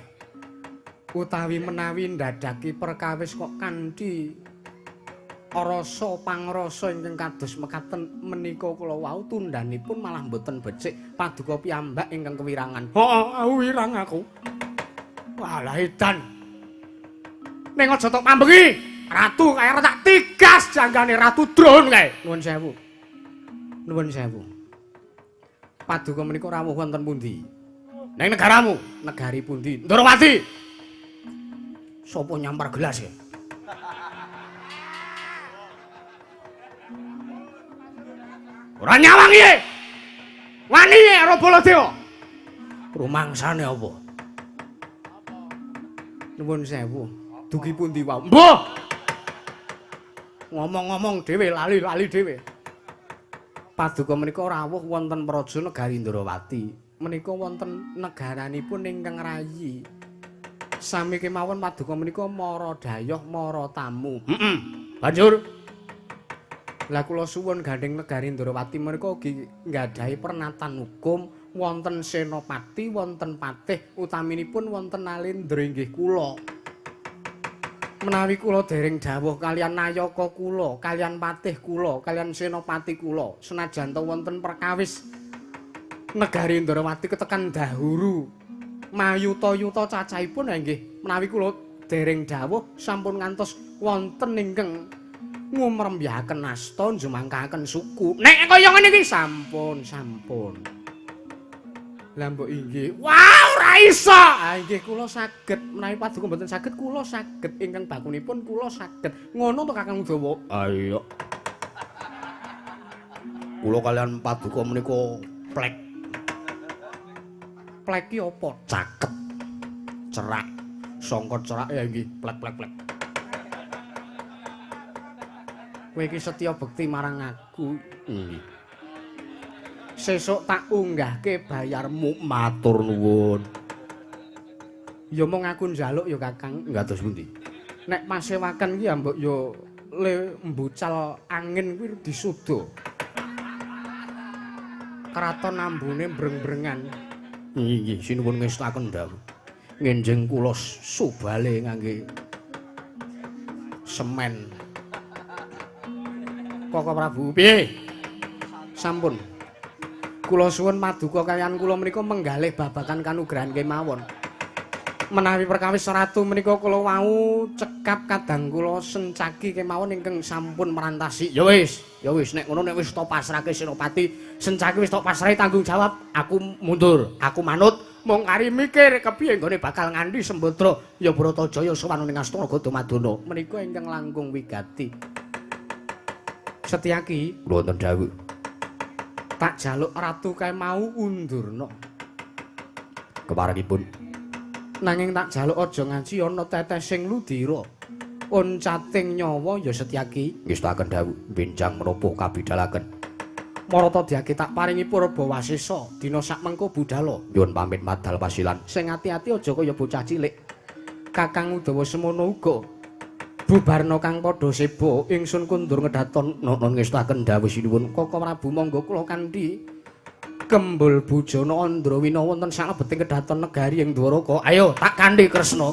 utawi menawi ndadaki perkawis kok kanthi rasa pangrasa ingkang kados mekaten menika kula wau tundhanipun malah mboten becik paduka piyambak ingkang kewirangan. Heeh, wirang aku. Walah edan. Ning aja tok pambengi. Ratu kaya tak tigas janggane Ratu Drun kae. Nuwun sewu. Nuwun sewu. Paduka menika rawuh wonten pundi? Ning negaramu, negari pundi? Ndorowati. Sopo nyampar gelas ya? Ora nyawang ye. Wani ye karo Baladewa. Rumangsane apa? Nuwun sewu. Dugi pundi wae? Mbah. Ngomong-ngomong dhewe lali dhewe. Paduka menika rawuh wonten Praja Negari Ndorowati. Menika wonten negaranipun ingkang rayi. Sami kemawon paduka menika mara dayoh mara tamu. Heeh. Banjur lah kula suwun gandeng negari Ndorowati menika ugi nggadahi pernatan hukum wonten senopati wonten patih utaminipun wonten Nalendra inggih kula. Menawi kula dereng dawuh kalian nayaka kula, kalian patih kula, kalian senopati kula senajan wonten perkawis negari Ndorowati ketekan dahuru mayuta-yuta cacahipun nggih menawi kula dereng dawuh sampun ngantos wonten ingkang ngumrembyahaken asta njumangkaken suku. Nek kaya ngene iki sampun. Lah mbok inggih. Wah, ora iso. Ah nggih kula saged menawi paduka mboten saged kula saged ingkang bakunipun kula saged. Ngono to Kakang Udawa. Ayo. Kula kalian paduka menika plek. Plek ki apa? Caket. Cerak. Sangka cerak ya nggih, plek. Kowe iki setya bekti marang aku. Nggih. Sesuk tak unggahke bayarmu matur nuwun. Ya mong aku njaluk ya Kakang. Ngados pundi? Nek pasewaken ki mbok ya le mbucal angin kuwi disuda. Kraton ambune breng-brengan. Nggih, sinuwun ngestaken dawuh. Ngenjing kula subale ngangge semen. Koko Prabu, piye? Sampun. Kula suwun maduka kaliyan kula menika menggalih babagan kanugrahan kemawon. Menawi perkawis ratu menika kula wau cekap kadang kula sencaki kemawon ingkang sampun merantasi. Ya wis, nek ngono nek wis tok pasrahke senopati, sencaki wis tok pasrahi tanggung jawab, aku mundur, aku manut. Mung kari mikir kepiye nggone bakal ngandhi Sembadra ya Bratajaya sowan ning Astana Gadamadana. Menika ingkang langkung wigati. Setyaki, kula wonten dawuh. Tak jaluk ratu kae mau undurna. Keparengipun. Nanging tak jaluk aja ngaji ana tetesing ludira. Oncating nyawa ya Setyaki, ngestaken dawuh, benjang menapa kabidalaken. Marata diake tak paringi Purba Wasesa dina sakmengko budala. Nyuwun pamit madal pasilan. Sing ati-ati aja kaya bocah cilik. Kakang Udawa semono uga. Bubarna kang padha seba ingsun kundur ngedhaton non ngestaken dawuh sinuwun Koko Prabu monggo kula kanthi kembul bujana Andrawina wonten salebeting kedhaton negari ing Dwaraka. Ayo tak kanthi Kresna.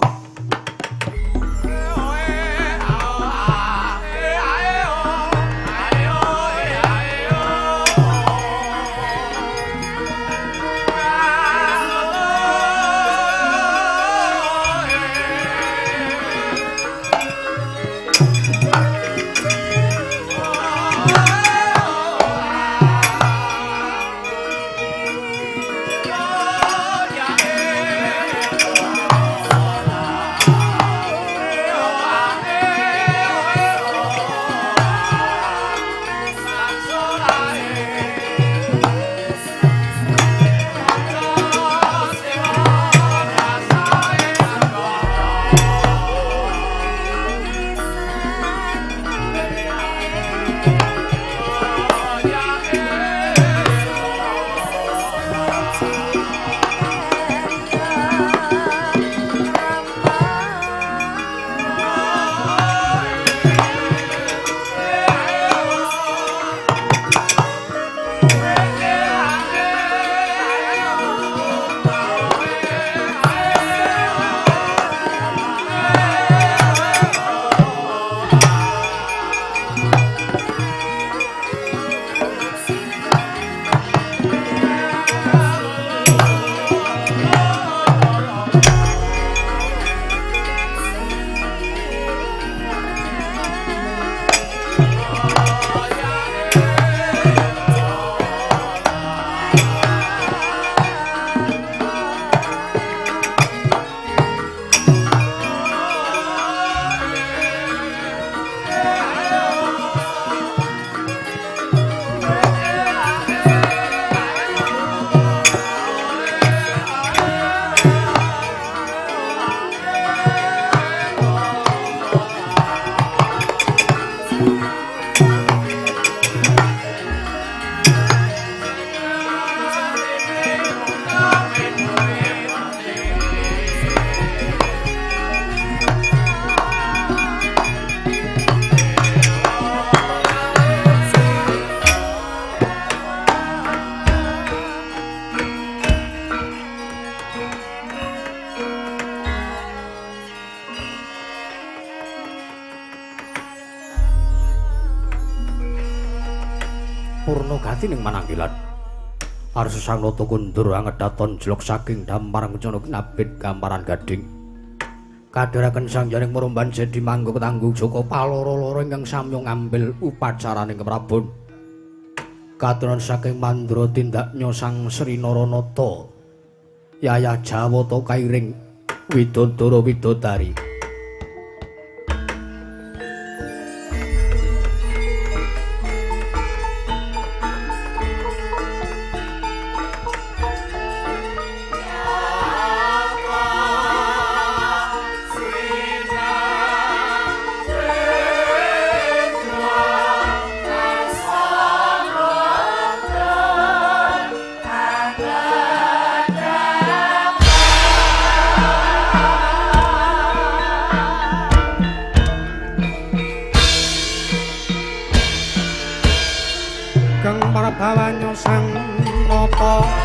purna gatining mananggilan. Arsa sang nata kundur angedhaton jelok saking damparang kencana kinabit gamparan gading. Kadharaken sang jaring meromban jadi manggo ketanggung Joko paloro-loro ingkang samya ngambil upacaraning keprabon. Katurunan saking Mandra tindaknya sang Sri Naranata. Yaya Jawata kairing Widodara Widodari. Bawanyo sang nata